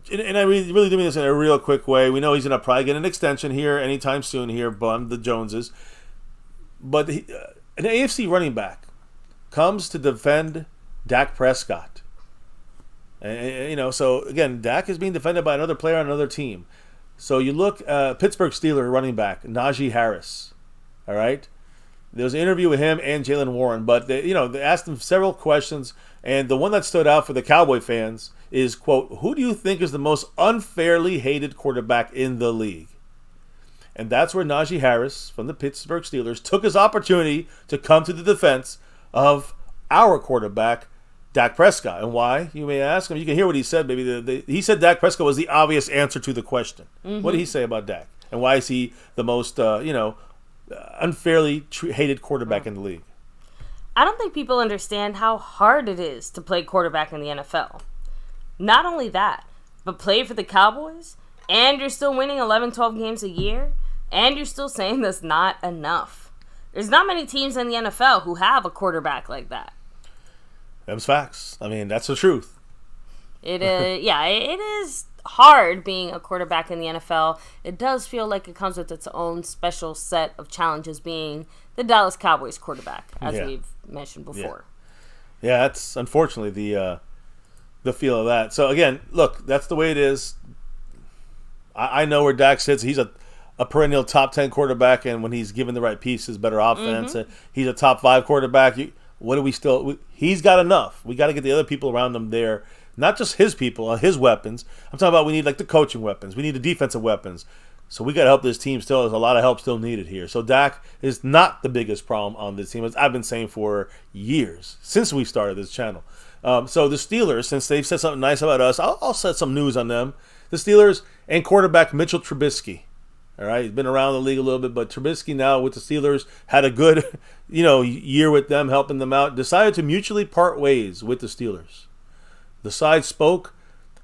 I really do mean this in a real quick way. We know he's going to probably get an extension here anytime soon here, bum the Joneses. But an AFC running back comes to defend Dak Prescott. And, so again, Dak is being defended by another player on another team. So you look, Pittsburgh Steelers running back, Najee Harris. All right? There was an interview with him and Jalen Warren, but they asked him several questions, and the one that stood out for the Cowboy fans is, quote, "Who do you think is the most unfairly hated quarterback in the league?" And that's where Najee Harris from the Pittsburgh Steelers took his opportunity to come to the defense of our quarterback, Dak Prescott. And why, you may ask? I mean, you can hear what he said. Maybe he said Dak Prescott was the obvious answer to the question. Mm-hmm. What did he say about Dak? And why is he the most, unfairly hated quarterback in the league? I don't think people understand how hard it is to play quarterback in the NFL. Not only that, but play for the Cowboys, and you're still winning 11, 12 games a year, and you're still saying that's not enough. There's not many teams in the NFL who have a quarterback like that. Them's facts. I mean, that's the truth. It is hard being a quarterback in the NFL. It does feel like it comes with its own special set of challenges being the Dallas Cowboys quarterback, as we've mentioned before. Yeah, that's unfortunately the feel of that. So again, look, that's the way it is. I know where Dak sits. He's a perennial top 10 quarterback, and when he's given the right pieces, better offense, he's a top 5 quarterback. He's got enough. We got to get the other people around him there. Not just his people, his weapons. I'm talking about we need like the coaching weapons. We need the defensive weapons. So we got to help this team still. There's a lot of help still needed here. So Dak is not the biggest problem on this team, as I've been saying for years, since we started this channel. So the Steelers, since they've said something nice about us, I'll set some news on them. The Steelers and quarterback Mitchell Trubisky. All right, he's been around the league a little bit, but Trubisky now with the Steelers had a good, year with them, helping them out. Decided to mutually part ways with the Steelers. The side spoke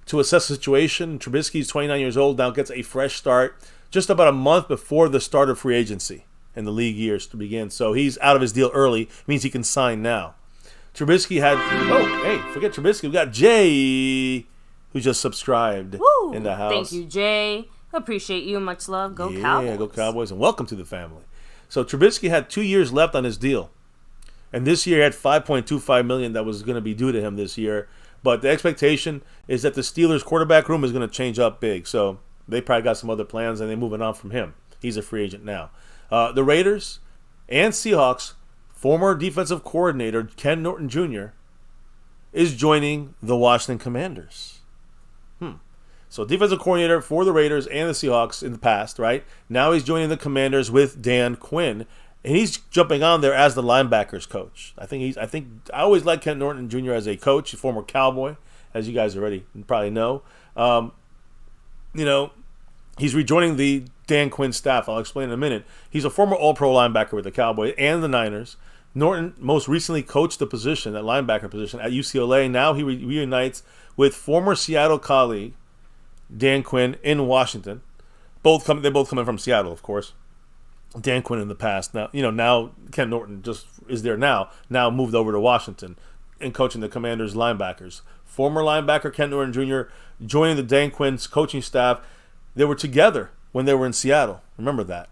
to assess the situation. Trubisky's 29 years old, now gets a fresh start just about a month before the start of free agency and the league years to begin. So he's out of his deal early. It means he can sign now. Trubisky forget Trubisky. We got Jay, who just subscribed in the house. Thank you, Jay. Appreciate you. Much love. Go Cowboys. Yeah, go Cowboys, and welcome to the family. So Trubisky had 2 years left on his deal. And this year he had $5.25 million that was going to be due to him this year. But the expectation is that the Steelers' quarterback room is going to change up big. So they probably got some other plans, and they're moving on from him. He's a free agent now. The Raiders and Seahawks, former defensive coordinator Ken Norton Jr. is joining the Washington Commanders. So defensive coordinator for the Raiders and the Seahawks in the past, right? Now he's joining the Commanders with Dan Quinn. And he's jumping on there as the linebackers coach. I always liked Ken Norton Jr. as a coach, a former Cowboy, as you guys already probably know. He's rejoining the Dan Quinn staff. I'll explain in a minute. He's a former All-Pro linebacker with the Cowboys and the Niners. Norton most recently coached the position, that linebacker position, at UCLA. Now he reunites with former Seattle colleague Dan Quinn in Washington. They're both coming from Seattle, of course. Dan Quinn in the past. Now Ken Norton just is there now moved over to Washington and coaching the Commanders linebackers. Former linebacker Ken Norton Jr. joining the Dan Quinn's coaching staff. They were together when they were in Seattle. Remember that.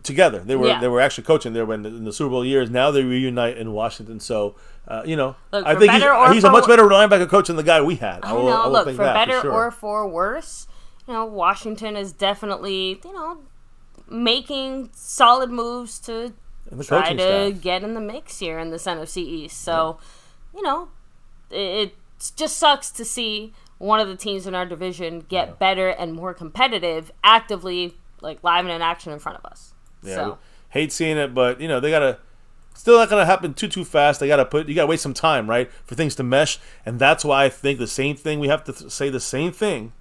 Together. They were actually coaching there in the Super Bowl years. Now they reunite in Washington. So, I think he's a much better linebacker coach than the guy we had. For better or for worse, Washington is definitely, making solid moves to try to get in the mix here in this NFC East. So, it just sucks to see one of the teams in our division get better and more competitive, actively, live and in action in front of us. Yeah, so. Hate seeing it, but, they got to, still not going to happen too fast. You got to wait some time, right, for things to mesh. And that's why I think we have to say the same thing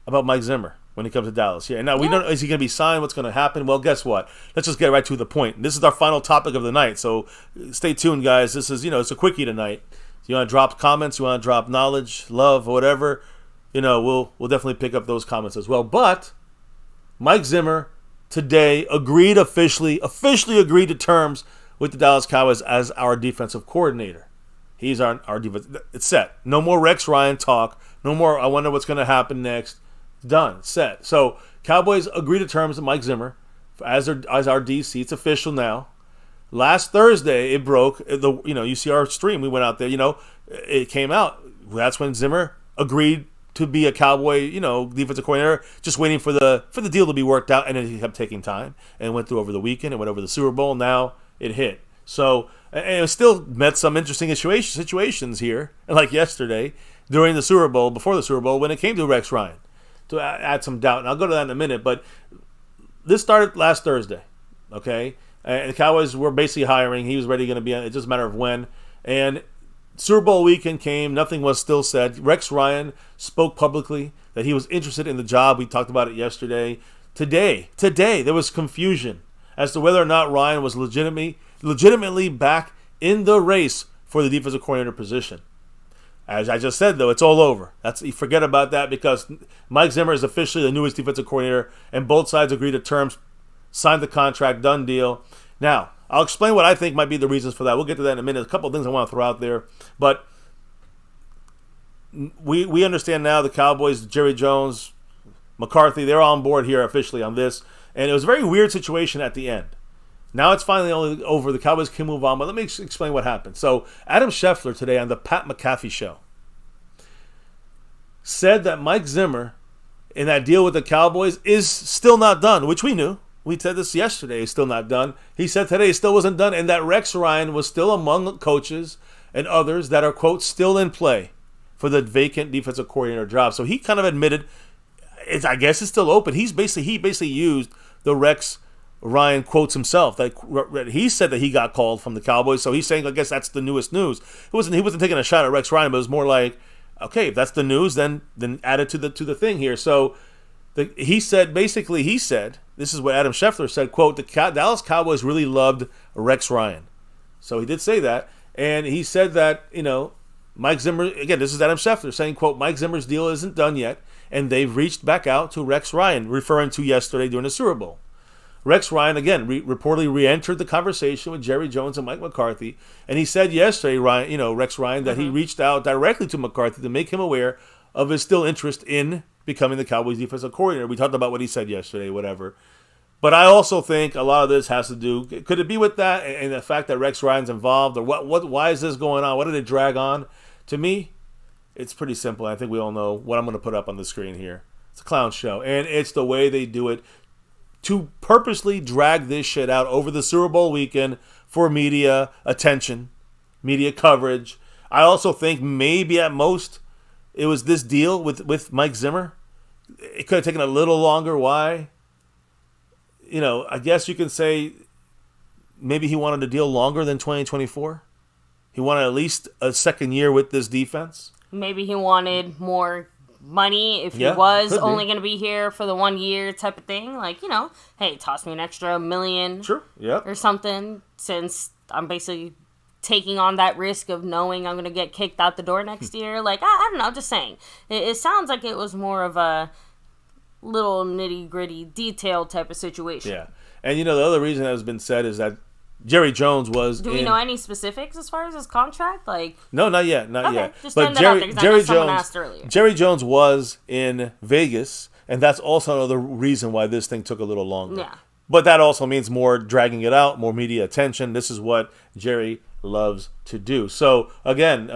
about Mike Zimmer when he comes to Dallas. Yeah. Now, we don't know, is he going to be signed? What's going to happen? Well, guess what? Let's just get right to the point. This is our final topic of the night, so stay tuned, guys. This is, it's a quickie tonight. You want to drop comments? You want to drop knowledge, love, whatever? We'll definitely pick up those comments as well. But Mike Zimmer today officially agreed to terms with the Dallas Cowboys as our defensive coordinator. He's our defense. It's set. No more Rex Ryan talk. No more, I wonder what's going to happen next. Done. Set. So Cowboys agreed to terms with Mike Zimmer as our DC. It's official now. Last Thursday, it broke. You see our stream. We went out there. It came out. That's when Zimmer agreed to be a Cowboy, defensive coordinator, just waiting for the deal to be worked out, and then he kept taking time and went through over the weekend and went over the Super Bowl. Now it hit. So, and it still met some interesting situations here, like yesterday during the Super Bowl, before the Super Bowl, when it came to Rex Ryan, to add some doubt. And I'll go to that in a minute, but this started last Thursday, okay? And the Cowboys were basically hiring. He was ready going to be on. It's just a matter of when. And Super Bowl weekend came. Nothing was still said. Rex Ryan spoke publicly that he was interested in the job. We talked about it yesterday. Today, there was confusion as to whether or not Ryan was legitimately back in the race for the defensive coordinator position. As I just said, though, it's all over. You forget about that because Mike Zimmer is officially the newest defensive coordinator, and both sides agreed to terms, signed the contract, done deal. Now, I'll explain what I think might be the reasons for that. We'll get to that in a minute. A couple of things I want to throw out there. But we understand now the Cowboys, Jerry Jones, McCarthy, they're on board here officially on this. And it was a very weird situation at the end. Now it's finally only over. The Cowboys can move on. But let me explain what happened. So Adam Schefter today on the Pat McAfee show said that Mike Zimmer in that deal with the Cowboys is still not done, which we knew. We said this yesterday, it's still not done. He said today it still wasn't done, and that Rex Ryan was still among coaches and others that are, quote, still in play for the vacant defensive coordinator job. So he kind of admitted, I guess it's still open. He basically used the Rex Ryan quotes himself. That he said that he got called from the Cowboys, so he's saying, I guess that's the newest news. He wasn't taking a shot at Rex Ryan, but it was more like, okay, if that's the news, then add it to the thing here. So he said, this is what Adam Schefter said, quote, the Dallas Cowboys really loved Rex Ryan. So he did say that. And he said that, Mike Zimmer, again, this is Adam Schefter saying, quote, Mike Zimmer's deal isn't done yet. And they've reached back out to Rex Ryan, referring to yesterday during the Super Bowl. Rex Ryan, again, reportedly re-entered the conversation with Jerry Jones and Mike McCarthy. And he said yesterday, Rex Ryan, that he reached out directly to McCarthy to make him aware of his still interest in becoming the Cowboys defensive coordinator. We talked about what he said yesterday, whatever. But I also think a lot of this has to do, could it be with that and the fact that Rex Ryan's involved, or why is this going on? What did it drag on? To me, it's pretty simple. I think we all know what I'm going to put up on the screen here. It's a clown show, and it's the way they do it to purposely drag this shit out over the Super Bowl weekend for media attention, media coverage. I also think maybe at most it was this deal with Mike Zimmer. It could have taken a little longer. Why? I guess you can say maybe he wanted a deal longer than 2024. He wanted at least a second year with this defense. Maybe he wanted more money if he was only going to be here for the 1 year type of thing. Like, hey, toss me an extra $1 million or something, since I'm basically taking on that risk of knowing I'm going to get kicked out the door next year. Like, I don't know, just saying. It sounds like it was more of a little nitty-gritty detail type of situation. Yeah. And, the other reason that has been said is that Jerry Jones was Do we know any specifics as far as his contract? No, not yet. Just but Jerry Jones was in Vegas, and that's also another reason why this thing took a little longer. Yeah. But that also means more dragging it out, more media attention. This is what Jerry loves to do. So, again,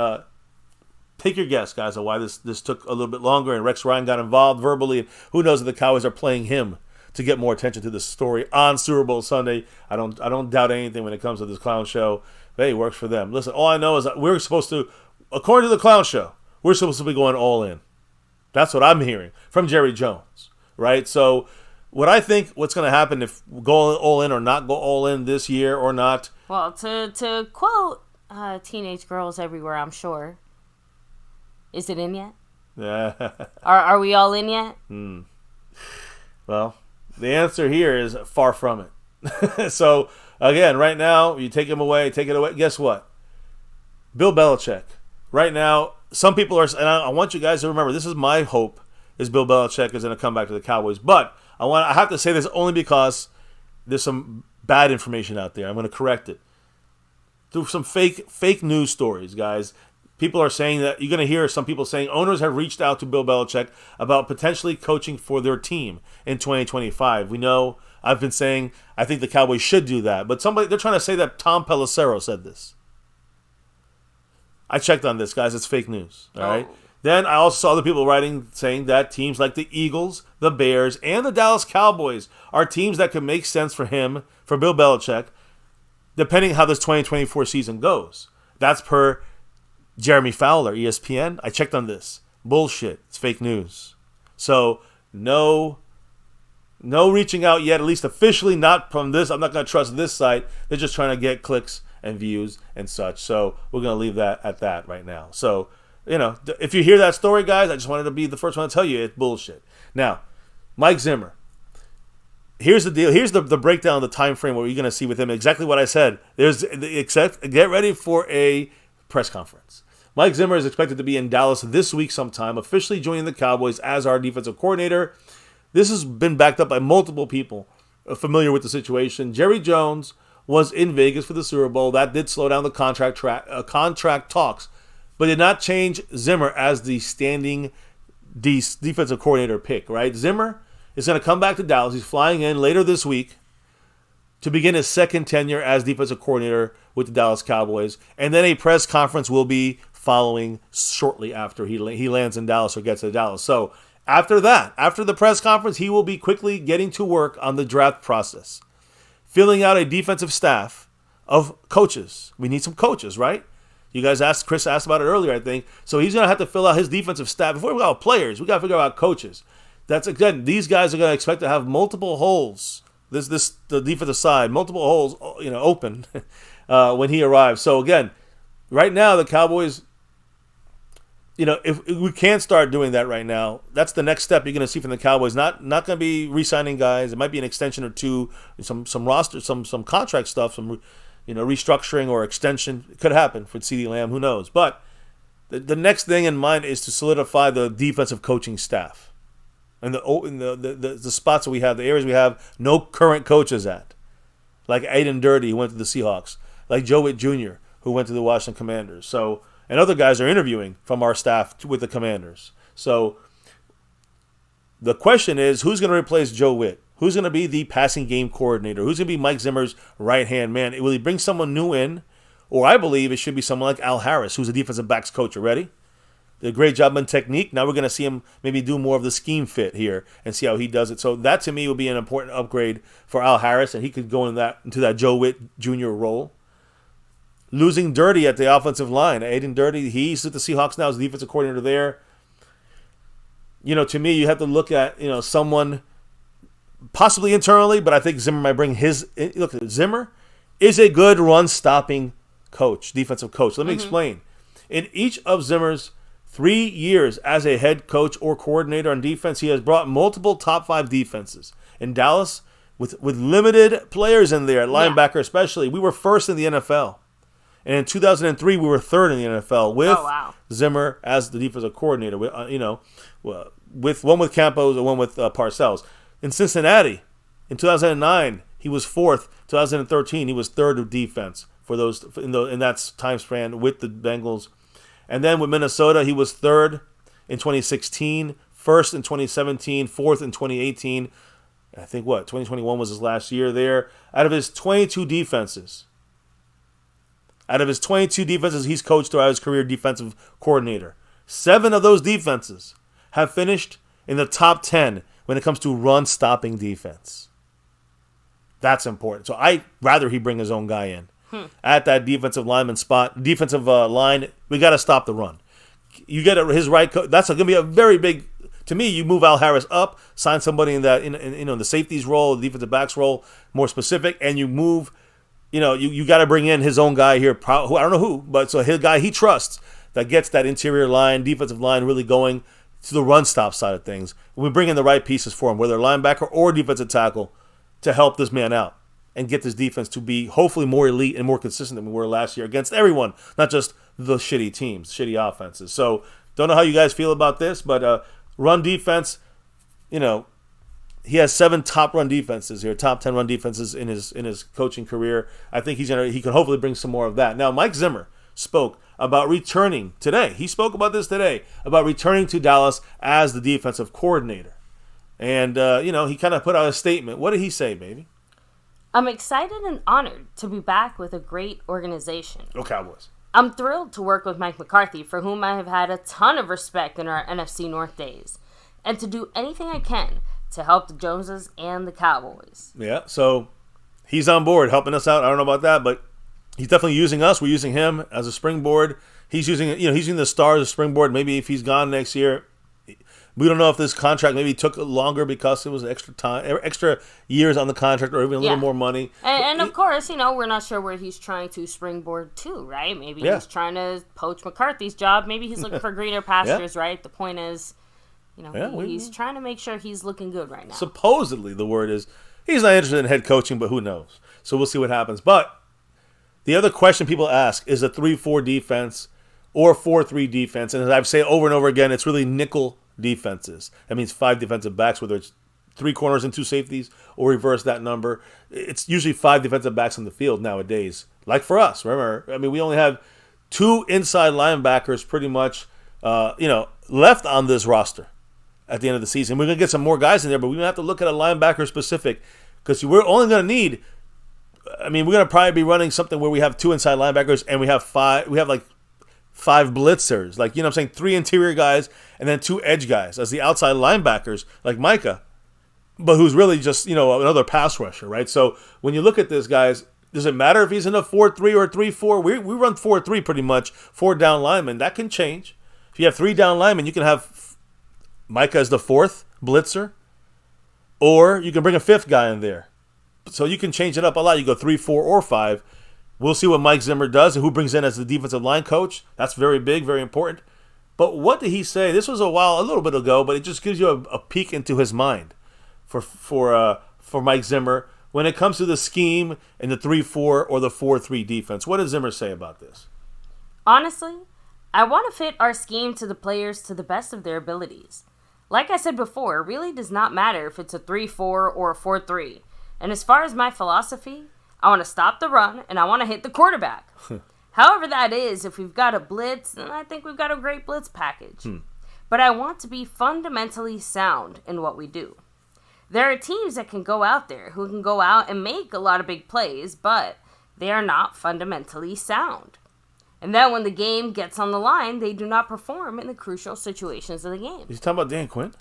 take your guess, guys, on why this took a little bit longer, and Rex Ryan got involved verbally, and who knows if the Cowboys are playing him to get more attention to this story on Super Bowl Sunday. I don't doubt anything when it comes to this clown show. But hey, it works for them. Listen, all I know is that we're supposed to, according to the clown show, we're supposed to be going all in. That's what I'm hearing from Jerry Jones, right? So what I think what's going to happen if go all in or not go all in this year or not. Well, to quote teenage girls everywhere, I'm sure. Is it in yet? Yeah. Are we all in yet? Well, the answer here is far from it. So, again, right now, you take it away. Guess what? Bill Belichick. Right now, some people are, and I want you guys to remember, this is my hope, is Bill Belichick is going to come back to the Cowboys. But I have to say this only because there's some bad information out there. I'm going to correct it. Through some fake news stories, guys. People are saying that you're going to hear some people saying owners have reached out to Bill Belichick about potentially coaching for their team in 2025. We know I've been saying I think the Cowboys should do that, but they're trying to say that Tom Pelissero said this. I checked on this, guys. It's fake news. All right. Then I also saw other people writing saying that teams like the Eagles, the Bears, and the Dallas Cowboys are teams that could make sense for Bill Belichick, depending how this 2024 season goes. That's per Jeremy Fowler, ESPN. I checked on this. Bullshit. It's fake news. So no reaching out yet, at least officially not from this. I'm not going to trust this site. They're just trying to get clicks and views and such. So we're going to leave that at that right now. So, if you hear that story, guys, I just wanted to be the first one to tell you it's bullshit. Now, Mike Zimmer. Here's the deal. Here's the breakdown of the time frame what you're going to see with him. Exactly what I said. Get ready for a press conference. Mike Zimmer is expected to be in Dallas this week sometime, officially joining the Cowboys as our defensive coordinator. This has been backed up by multiple people familiar with the situation. Jerry Jones was in Vegas for the Super Bowl. That did slow down the contract talks, but did not change Zimmer as the standing defensive coordinator pick, right? Zimmer is going to come back to Dallas. He's flying in later this week to begin his second tenure as defensive coordinator with the Dallas Cowboys. And then a press conference will be following shortly after he lands in Dallas or gets to Dallas. So after that, after the press conference, he will be quickly getting to work on the draft process, filling out a defensive staff of coaches. We need some coaches, right? You guys asked, Chris asked about it earlier, I think. So he's going to have to fill out his defensive staff. Before we got players, we got to figure out coaches. That's again, these guys are going to expect to have multiple holes. The defensive side, multiple holes, open when he arrives. So again, right now the Cowboys, if we can't start doing that right now, that's the next step you're going to see from the Cowboys. Not going to be re-signing guys. It might be an extension or two, some roster, some contract stuff, some restructuring or extension. It could happen for CeeDee Lamb. Who knows? But the next thing in mind is to solidify the defensive coaching staff. And the spots that we have, the areas we have no current coaches at. Like Aiden Dirty, who went to the Seahawks. Like Joe Witt Jr., who went to the Washington Commanders. So, and other guys are interviewing from our staff with the Commanders. So the question is, who's going to replace Joe Witt? Who's going to be the passing game coordinator? Who's going to be Mike Zimmer's right-hand man? Will he bring someone new in? Or I believe it should be someone like Al Harris, who's a defensive backs coach already. Did a great job on technique. Now we're going to see him maybe do more of the scheme fit here and see how he does it. So that to me will be an important upgrade for Al Harris, and he could go into that Joe Witt Jr. role. Losing Dirty at the offensive line. Aiden Dirty, he's with the Seahawks now as the defensive coordinator there. To me, you have to look at, someone possibly internally, but I think Zimmer might bring his. Look, Zimmer is a good run-stopping coach, defensive coach. Let me explain. In each of Zimmer's 3 years as a head coach or coordinator on defense, he has brought multiple top 5 defenses. In Dallas, with limited players in there, linebacker especially, we were first in the NFL. And in 2003, we were third in the NFL with Zimmer as the defensive coordinator. With one with Campos and one with Parcells. In Cincinnati, in 2009, he was fourth. 2013, he was third of defense for those in that time span with the Bengals. And then with Minnesota, he was third in 2016, first in 2017, fourth in 2018. I think 2021 was his last year there. Out of his 22 defenses, he's coached throughout his career defensive coordinator. 7 of those defenses have finished in the top 10 when it comes to run-stopping defense. That's important. So I'd rather he bring his own guy in. At that defensive lineman spot, defensive line, we got to stop the run. You get his right coach. That's going to be a very big. To me, you move Al Harris up, sign somebody in that in the safeties role, the defensive backs role, more specific, and you move. You got to bring in his own guy here. Who I don't know who, but so his guy he trusts that gets that interior line, defensive line really going to the run stop side of things. We bring in the right pieces for him, whether linebacker or defensive tackle, to help this man out and get this defense to be hopefully more elite and more consistent than we were last year against everyone, not just the shitty teams, shitty offenses. So don't know how you guys feel about this, but run defense, he has 7 top run defenses here, top 10 run defenses in his coaching career. I think he can hopefully bring some more of that. Now, Mike Zimmer spoke about returning today. He spoke about this today, about returning to Dallas as the defensive coordinator. And, he kind of put out a statement. What did he say, baby? I'm excited and honored to be back with a great organization. Go Cowboys. I'm thrilled to work with Mike McCarthy, for whom I have had a ton of respect in our NFC North days, and to do anything I can to help the Joneses and the Cowboys. Yeah, so he's on board helping us out. I don't know about that, but he's definitely using us. We're using him as a springboard. He's using the Stars as a springboard. Maybe if he's gone next year, We don't know if this contract maybe took longer because it was extra time, extra years on the contract, or even a little more money. And of course, we're not sure where he's trying to springboard to, right? Maybe he's trying to poach McCarthy's job. Maybe he's looking for greener pastures, right? The point is, he's trying to make sure he's looking good right now. Supposedly, the word is he's not interested in head coaching, but who knows? So we'll see what happens. But the other question people ask is a 3-4 defense or 4-3 defense. And as I've said over and over again, it's really nickel defenses. That means 5 defensive backs, whether it's 3 corners and 2 safeties or reverse that number. It's usually 5 defensive backs on the field nowadays. Like for us, remember, we only have 2 inside linebackers pretty much, left on this roster at the end of the season. We're going to get some more guys in there, but we're going to have to look at a linebacker specific because we're only going to need, we're going to probably be running something where we have 2 inside linebackers and we have 5 blitzers, 3 interior guys and then 2 edge guys as the outside linebackers, like Micah, but who's really just, another pass rusher, right? So when you look at this, guys, does it matter if he's in a 4-3 or 3-4? We run 4-3 pretty much, 4 down linemen. That can change. If you have 3 down linemen, you can have Micah as the 4th blitzer, or you can bring a 5th guy in there. So you can change it up a lot. You go 3, 4, or 5. We'll see what Mike Zimmer does and who brings in as the defensive line coach. That's very big, very important. But what did he say? This was a little bit ago, but it just gives you a peek into his mind for Mike Zimmer when it comes to the scheme and the 3-4 or the 4-3 defense. What does Zimmer say about this? Honestly, I want to fit our scheme to the players to the best of their abilities. Like I said before, it really does not matter if it's a 3-4 or a 4-3. And as far as my philosophy, I want to stop the run, and I want to hit the quarterback. However that is, if we've got a blitz, then I think we've got a great blitz package. But I want to be fundamentally sound in what we do. There are teams that can go out there who can go out and make a lot of big plays, but they are not fundamentally sound. And then when the game gets on the line, they do not perform in the crucial situations of the game. He's talking about Dan Quinn?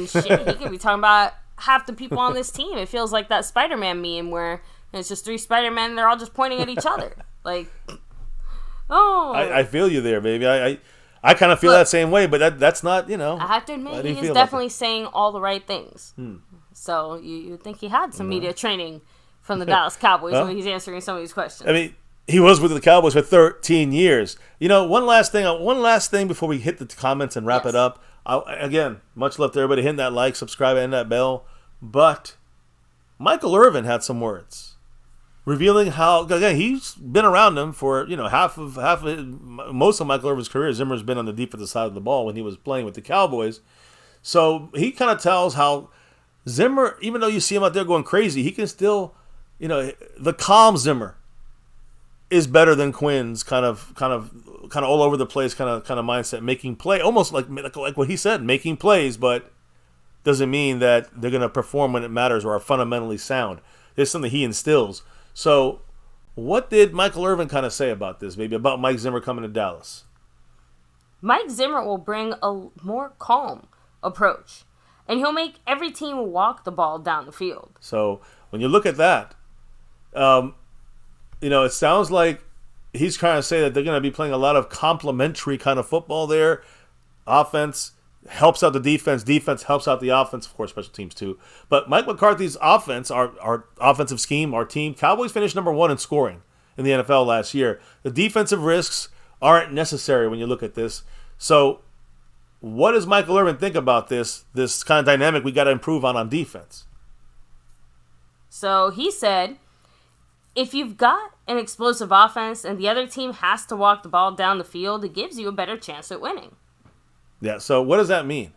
Shit, he could be talking about half the people on this team. It feels like that Spider-Man meme where it's just 3 Spider-Men and they're all just pointing at each other. I feel you there, baby. I kind of feel that same way, but that's not, I have to admit, he is definitely saying all the right things. So you would think he had some media training from the Dallas Cowboys when he's answering some of these questions. He was with the Cowboys for 13 years. One last thing before we hit the comments and wrap it up. Again, much love to everybody hitting that like, subscribe, and that bell. But Michael Irvin had some words revealing how, again, he's been around him for most of Michael Irvin's career. Zimmer's been on the defensive side of the ball when he was playing with the Cowboys. So he kind of tells how Zimmer, even though you see him out there going crazy, he can still, the calm Zimmer is better than Quinn's kind of all over the place kind of mindset, making play, almost like what he said, making plays, but doesn't mean that they're going to perform when it matters or are fundamentally sound. There's something he instills. So what did Michael Irvin kind of say about this, maybe about Mike Zimmer coming to Dallas? Mike Zimmer will bring a more calm approach, and he'll make every team walk the ball down the field. So when you look at that, it sounds like he's trying to say that they're going to be playing a lot of complementary kind of football there. Offense helps out the defense. Defense helps out the offense. Of course, special teams too. But Mike McCarthy's offense, our offensive scheme, our team, Cowboys finished number 1 in scoring in the NFL last year. The defensive risks aren't necessary when you look at this. So what does Michael Irvin think about this kind of dynamic we got to improve on defense? So he said, if you've got an explosive offense and the other team has to walk the ball down the field, it gives you a better chance at winning. Yeah, so what does that mean?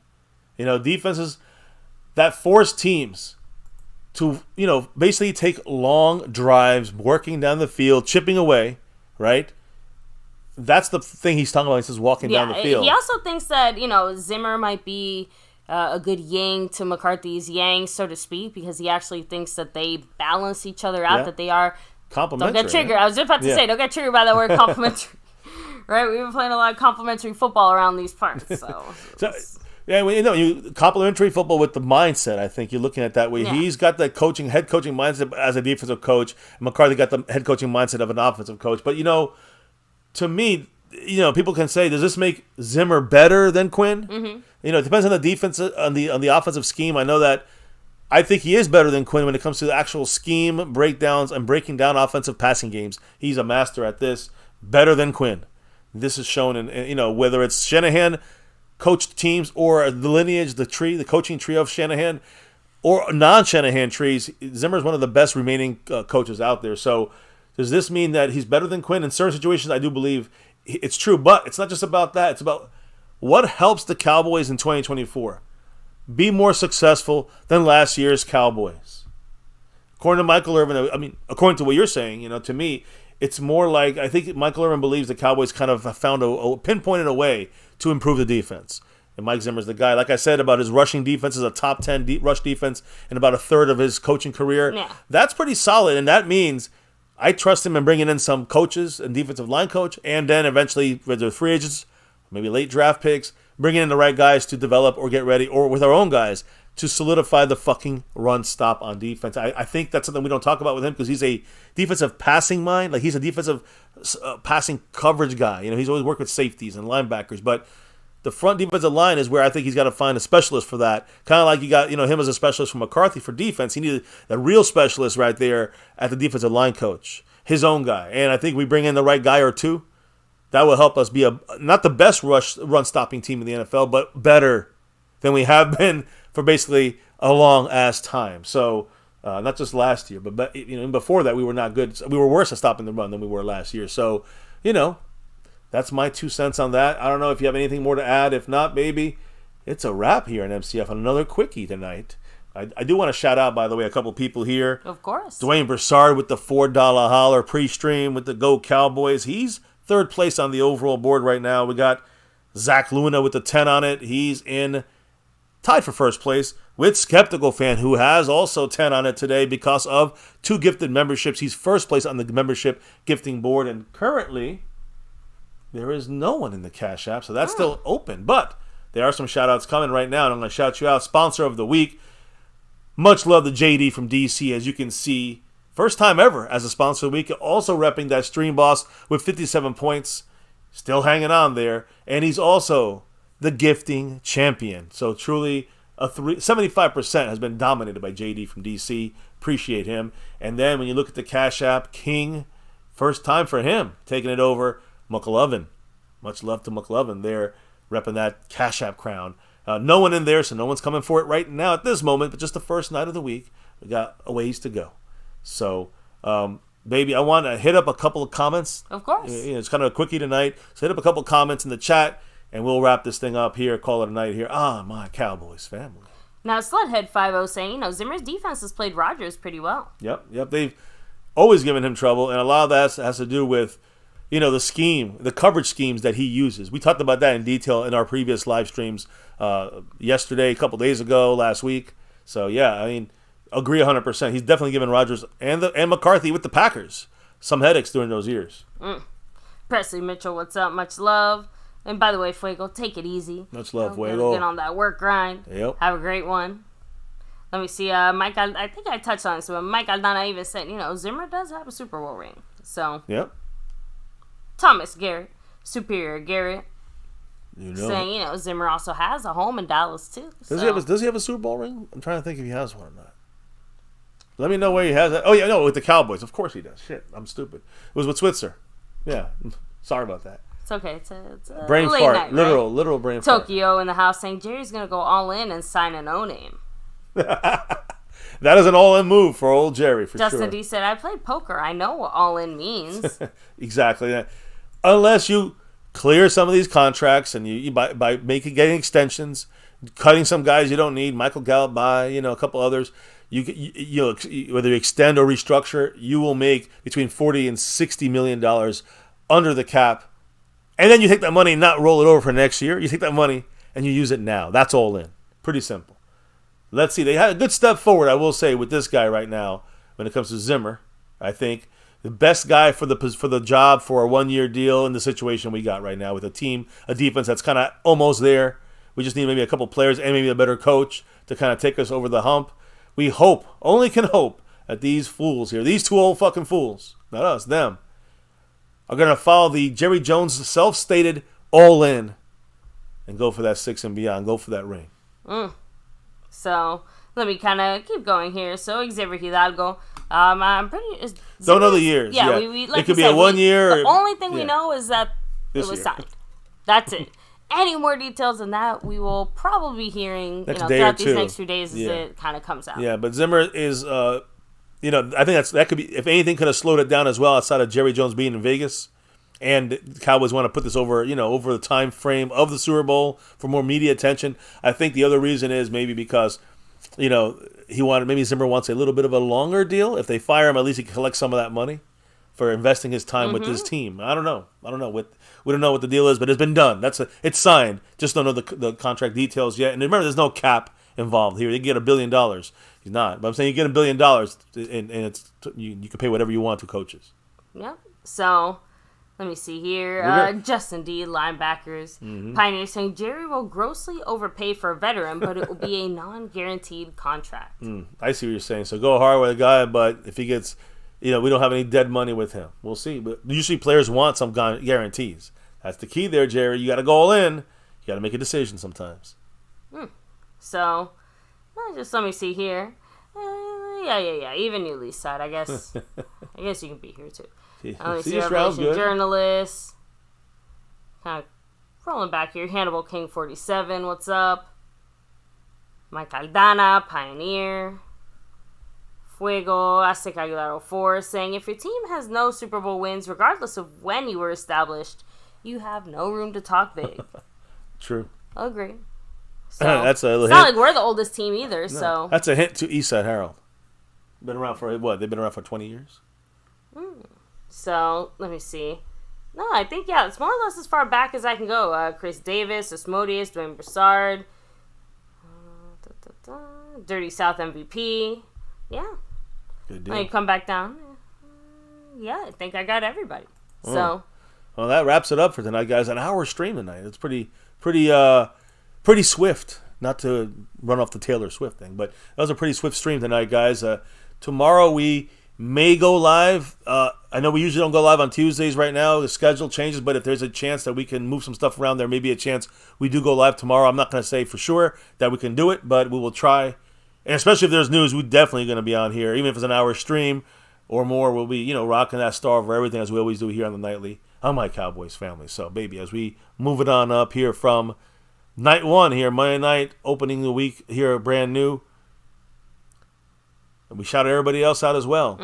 Defenses that force teams to, basically take long drives, working down the field, chipping away, right? That's the thing he's talking about. He says walking down the field. He also thinks that, Zimmer might be a good yang to McCarthy's yang, so to speak, because he actually thinks that they balance each other out, that they are complementary. Don't get triggered. I was just about to say, don't get triggered by that word complimentary. Right? We've been playing a lot of complimentary football around these parts. Complimentary football with the mindset, I think you're looking at that way. Yeah. He's got the head coaching mindset as a defensive coach. McCarthy got the head coaching mindset of an offensive coach. But, to me, people can say, does this make Zimmer better than Quinn? Mm-hmm. it depends on the defense, on the offensive scheme. I know that I think he is better than Quinn when it comes to the actual scheme breakdowns and breaking down offensive passing games. He's a master at this, better than Quinn. This is shown in whether it's Shanahan coached teams or the lineage, the coaching tree of Shanahan, or non-Shanahan trees. Zimmer's one of the best remaining coaches out there. So does this mean that he's better than Quinn? In certain situations, I do believe it's true, but it's not just about that. It's about what helps the Cowboys in 2024 be more successful than last year's Cowboys. According to Michael Irvin, according to what you're saying, to me, it's more like I think Michael Irvin believes the Cowboys kind of found a pinpointed a way to improve the defense. And Mike Zimmer's the guy. Like I said about his rushing defense is a top 10 rush defense in about a third of his coaching career. Yeah. That's pretty solid, and that means I trust him in bringing in some coaches and defensive line coach, and then eventually with the free agents, maybe late draft picks, bringing in the right guys to develop or get ready, or with our own guys to solidify the fucking run stop on defense. I think that's something we don't talk about with him because he's a defensive passing mind. Like he's a defensive passing coverage guy. He's always worked with safeties and linebackers, but the front defensive line is where I think he's got to find a specialist for that. Kind of like you got him as a specialist for McCarthy for defense. He needed a real specialist right there at the defensive line coach, his own guy. And I think we bring in the right guy or two. That will help us be not the best run stopping team in the NFL, but better than we have been for basically a long ass time. So not just last year, but before that we were not good. We were worse at stopping the run than we were last year. So that's my 2 cents on that. I don't know if you have anything more to add. If not, maybe it's a wrap here in MCF on another quickie tonight. I do want to shout out, by the way, a couple people here. Of course. Dwayne Broussard with the $4 holler pre-stream with the Go Cowboys. He's third place on the overall board right now. We got Zach Luna with the 10 on it. He's tied for first place with Skeptical Fan, who has also 10 on it today because of 2 gifted memberships. He's first place on the membership gifting board, and currently there is no one in the Cash App, so that's still open. But there are some shout-outs coming right now, and I'm going to shout you out. Sponsor of the week, much love to JD from DC, as you can see. First time ever as a sponsor of the week. Also repping that Stream Boss with 57 points. Still hanging on there. And he's also the gifting champion. So truly, 75% has been dominated by JD from DC. Appreciate him. And then when you look at the Cash App, King, first time for him, taking it over. McLovin. Much love to McLovin there, repping that Cash App crown. No one in there, so no one's coming for it right now at this moment, but just the first night of the week. We got a ways to go. So, baby, I want to hit up a couple of comments. Of course. It's kind of a quickie tonight. So hit up a couple of comments in the chat, and we'll wrap this thing up here, call it a night here. My Cowboys family. Now, Sludhead50 saying, Zimmer's defense has played Rodgers pretty well. Yep. They've always given him trouble, and a lot of that has to do with the scheme, the coverage schemes that he uses. We talked about that in detail in our previous live streams yesterday, a couple days ago, last week. So, yeah, agree 100%. He's definitely given Rodgers and McCarthy with the Packers some headaches during those years. Presley Mitchell, what's up? Much love. And by the way, Fuego, take it easy. Much love, Fuego. Get on that work grind. Yep. Have a great one. Let me see. Mike, I think I touched on this, but Mike Aldana even said, Zimmer does have a Super Bowl ring. So, yep. Thomas Garrett, Superior Garrett, saying, it. Zimmer also has a home in Dallas, too. Does he have a Super Bowl ring? I'm trying to think if he has one or not. Let me know where he has it. Oh, yeah, no, with the Cowboys. Of course he does. Shit, I'm stupid. It was with Switzer. Yeah, sorry about that. It's okay. It's a brain late fart. Night, literal brain fart. Tokyo in the house saying, Jerry's going to go all in and sign a no-name. That is an all-in move for old Jerry, for Justin sure. D said, I played poker. I know what all-in means. Exactly. Unless you clear some of these contracts and you by getting extensions, cutting some guys you don't need, Michael Gallup by, a couple others, you whether you extend or restructure, you will make between $40 and $60 million under the cap. And then you take that money and not roll it over for next year. You take that money and you use it now. That's all in. Pretty simple. Let's see. They had a good step forward, I will say, with this guy right now when it comes to Zimmer. I think the best guy for the job for a one-year deal in the situation we got right now with a defense that's kind of almost there. We just need maybe a couple players and maybe a better coach to kind of take us over the hump. We hope, only can hope, that these fools here, these two old fucking fools, not us, them, are going to follow the Jerry Jones self-stated all-in and go for that 6 and beyond. Go for that ring. So let me kind of keep going here. So Xavier Hidalgo, I'm pretty. Don't know the years. Yeah, we like it could be a 1 year. The only thing we know is that it was signed. That's it. Any more details than that, we will probably be hearing throughout these next few days as it kind of comes out. Yeah, but Zimmer is, I think that could be, if anything, could have slowed it down as well outside of Jerry Jones being in Vegas. And the Cowboys want to put this over, over the time frame of the Super Bowl for more media attention. I think the other reason is maybe because, maybe Zimmer wants a little bit of a longer deal. If they fire him, at least he can collect some of that money for investing his time with his team. I don't know. We don't know what the deal is, but it's been done. It's signed. Just don't know the contract details yet. And remember, there's no cap involved here. They get $1 billion. He's not. But I'm saying you get $1 billion, and it's you can pay whatever you want to coaches. Yeah. So let me see here. Justin D, linebackers. Pioneer saying Jerry will grossly overpay for a veteran, but it will be a non-guaranteed contract. I see what you're saying. So go hard with a guy, but if he gets... we don't have any dead money with him. We'll see. But usually players want some guarantees. That's the key there, Jerry. You got to go all in. You got to make a decision sometimes. So, just let me see here. Yeah. Even you, Lee's side, I guess. I guess you can be here too. Let me see. Revelation journalists. Kind of rolling back here. Hannibal King 47. What's up? Mike Aldana, Pioneer. Fuego, Azteca Aguilar 04, saying if your team has no Super Bowl wins, regardless of when you were established, you have no room to talk big. True. I'll agree. So, that's a it's not like we're the oldest team either, so. That's a hint to Eastside Herald. Been around for what? They've been around for 20 years? So, let me see. No, I think, it's more or less as far back as I can go. Chris Davis, Asmodeus, Dwayne Broussard, Dirty South MVP. Yeah. Good deal. When you come back down, I think I got everybody. So, well, that wraps it up for tonight, guys. An hour stream tonight. It's pretty swift. Not to run off the Taylor Swift thing, but that was a pretty swift stream tonight, guys. Tomorrow we may go live. I know we usually don't go live on Tuesdays right now. The schedule changes, but if there's a chance that we can move some stuff around, there may be a chance we do go live tomorrow. I'm not going to say for sure that we can do it, but we will try. And especially if there's news, we're definitely going to be on here. Even if it's an hour stream or more, we'll be, rocking that star over everything as we always do here on the Nightly on My Cowboys Family. So, baby, as we move it on up here from night one here, Monday night, opening the week here, brand new. And we shouted everybody else out as well.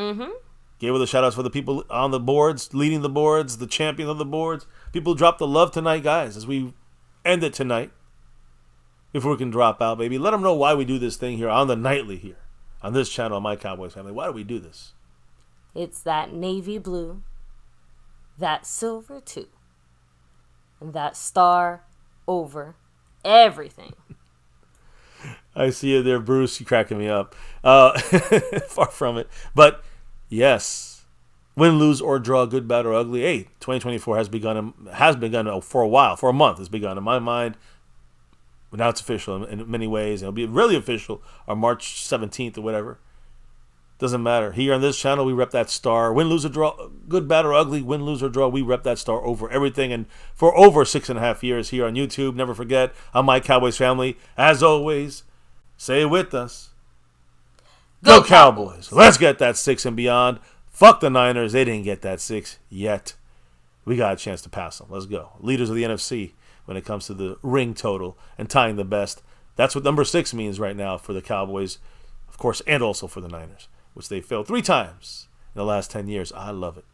Gave her the shout-outs for the people on the boards, leading the boards, the champion of the boards. People drop the love tonight, guys, as we end it tonight. If we can drop out, baby. Let them know why we do this thing here on the Nightly here. On this channel, on My Cowboys Family. Why do we do this? It's that navy blue, that silver too, and that star over everything. I see you there, Bruce. You're cracking me up. Far from it. But, yes. Win, lose, or draw, good, bad, or ugly. Hey, 2024 has begun for a while. For a month it's begun. In my mind, but now it's official in many ways. It'll be really official on March 17th or whatever. Doesn't matter. Here on this channel, we rep that star. Win, lose, or draw, good, bad, or ugly. Win, lose, or draw, we rep that star over everything. And for over 6.5 years here on YouTube, never forget, on My Cowboys Family, as always, say it with us. Go Cowboys. Let's get that 6 and beyond. Fuck the Niners. They didn't get that 6 yet. We got a chance to pass them. Let's go. Leaders of the NFC when it comes to the ring total and tying the best. That's what number 6 means right now for the Cowboys, of course, and also for the Niners, which they failed 3 times in the last 10 years. I love it.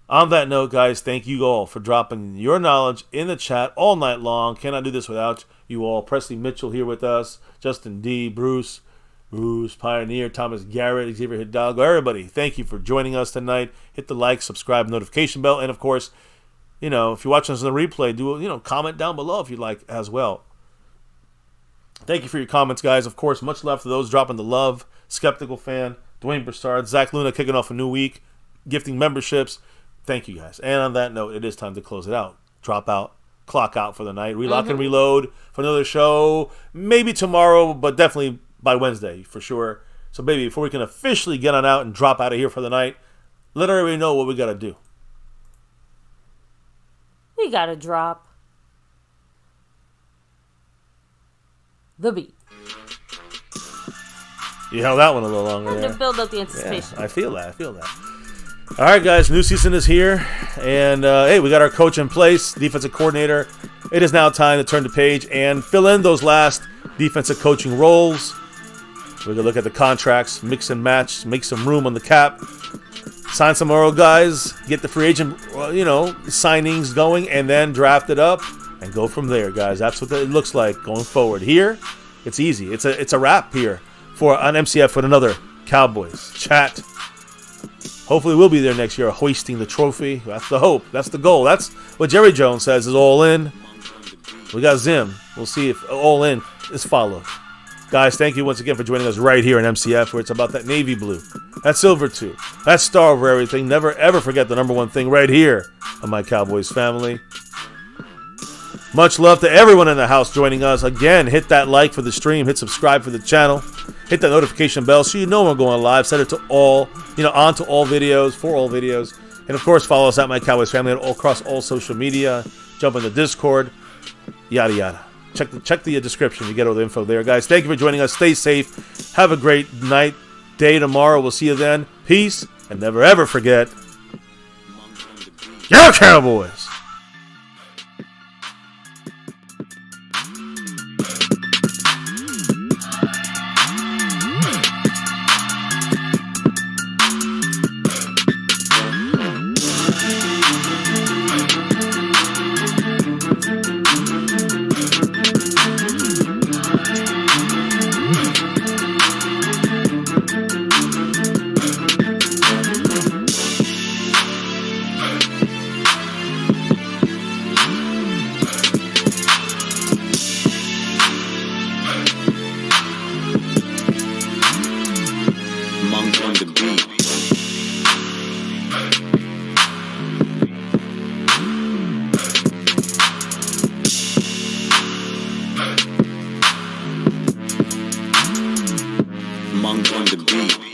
On that note, guys, thank you all for dropping your knowledge in the chat all night long. Cannot do this without you all. Presley Mitchell here with us, Justin D, Bruce Pioneer, Thomas Garrett, Xavier Hidalgo, everybody. Thank you for joining us tonight. Hit the like, subscribe, notification bell, and of course, if you're watching us on the replay, do comment down below if you'd like as well. Thank you for your comments, guys. Of course, much love to those dropping the love. Skeptical Fan, Dwayne Broussard, Zach Luna kicking off a new week, gifting memberships. Thank you, guys. And on that note, it is time to close it out. Drop out, clock out for the night, relock and reload for another show. Maybe tomorrow, but definitely by Wednesday for sure. So, baby, before we can officially get on out and drop out of here for the night, let everybody know what we got to do. We got to drop the beat. You held that one a little longer To there. build up the anticipation. Yeah, I feel that. All right, guys, new season is here. And, hey, we got our coach in place, defensive coordinator. It is now time to turn the page and fill in those last defensive coaching roles. We're going to look at the contracts, mix and match, make some room on the cap, sign some more guys, get the free agent, signings going, and then draft it up and go from there, guys. That's what it looks like going forward. Here, it's easy. It's a wrap here for an MCF with another Cowboys chat. Hopefully we'll be there next year hoisting the trophy. That's the hope. That's the goal. That's what Jerry Jones says is all in. We got Zim. We'll see if all in is followed. Guys, thank you once again for joining us right here in MCF, where it's about that navy blue, that silver too, that star over everything. Never, ever forget the number one thing right here on My Cowboys Family. Much love to everyone in the house joining us. Again, hit that like for the stream. Hit subscribe for the channel. Hit that notification bell so you know when we're going live. Set it to all, on to all videos, for all videos. And, of course, follow us at My Cowboys Family across all social media. Jump in the Discord, yada, yada. Check the description. You get all the info there. Guys, thank you for joining us. Stay safe. Have a great night, day tomorrow. We'll see you then. Peace. And never, ever forget, Go Cowboys! Monk on the beat.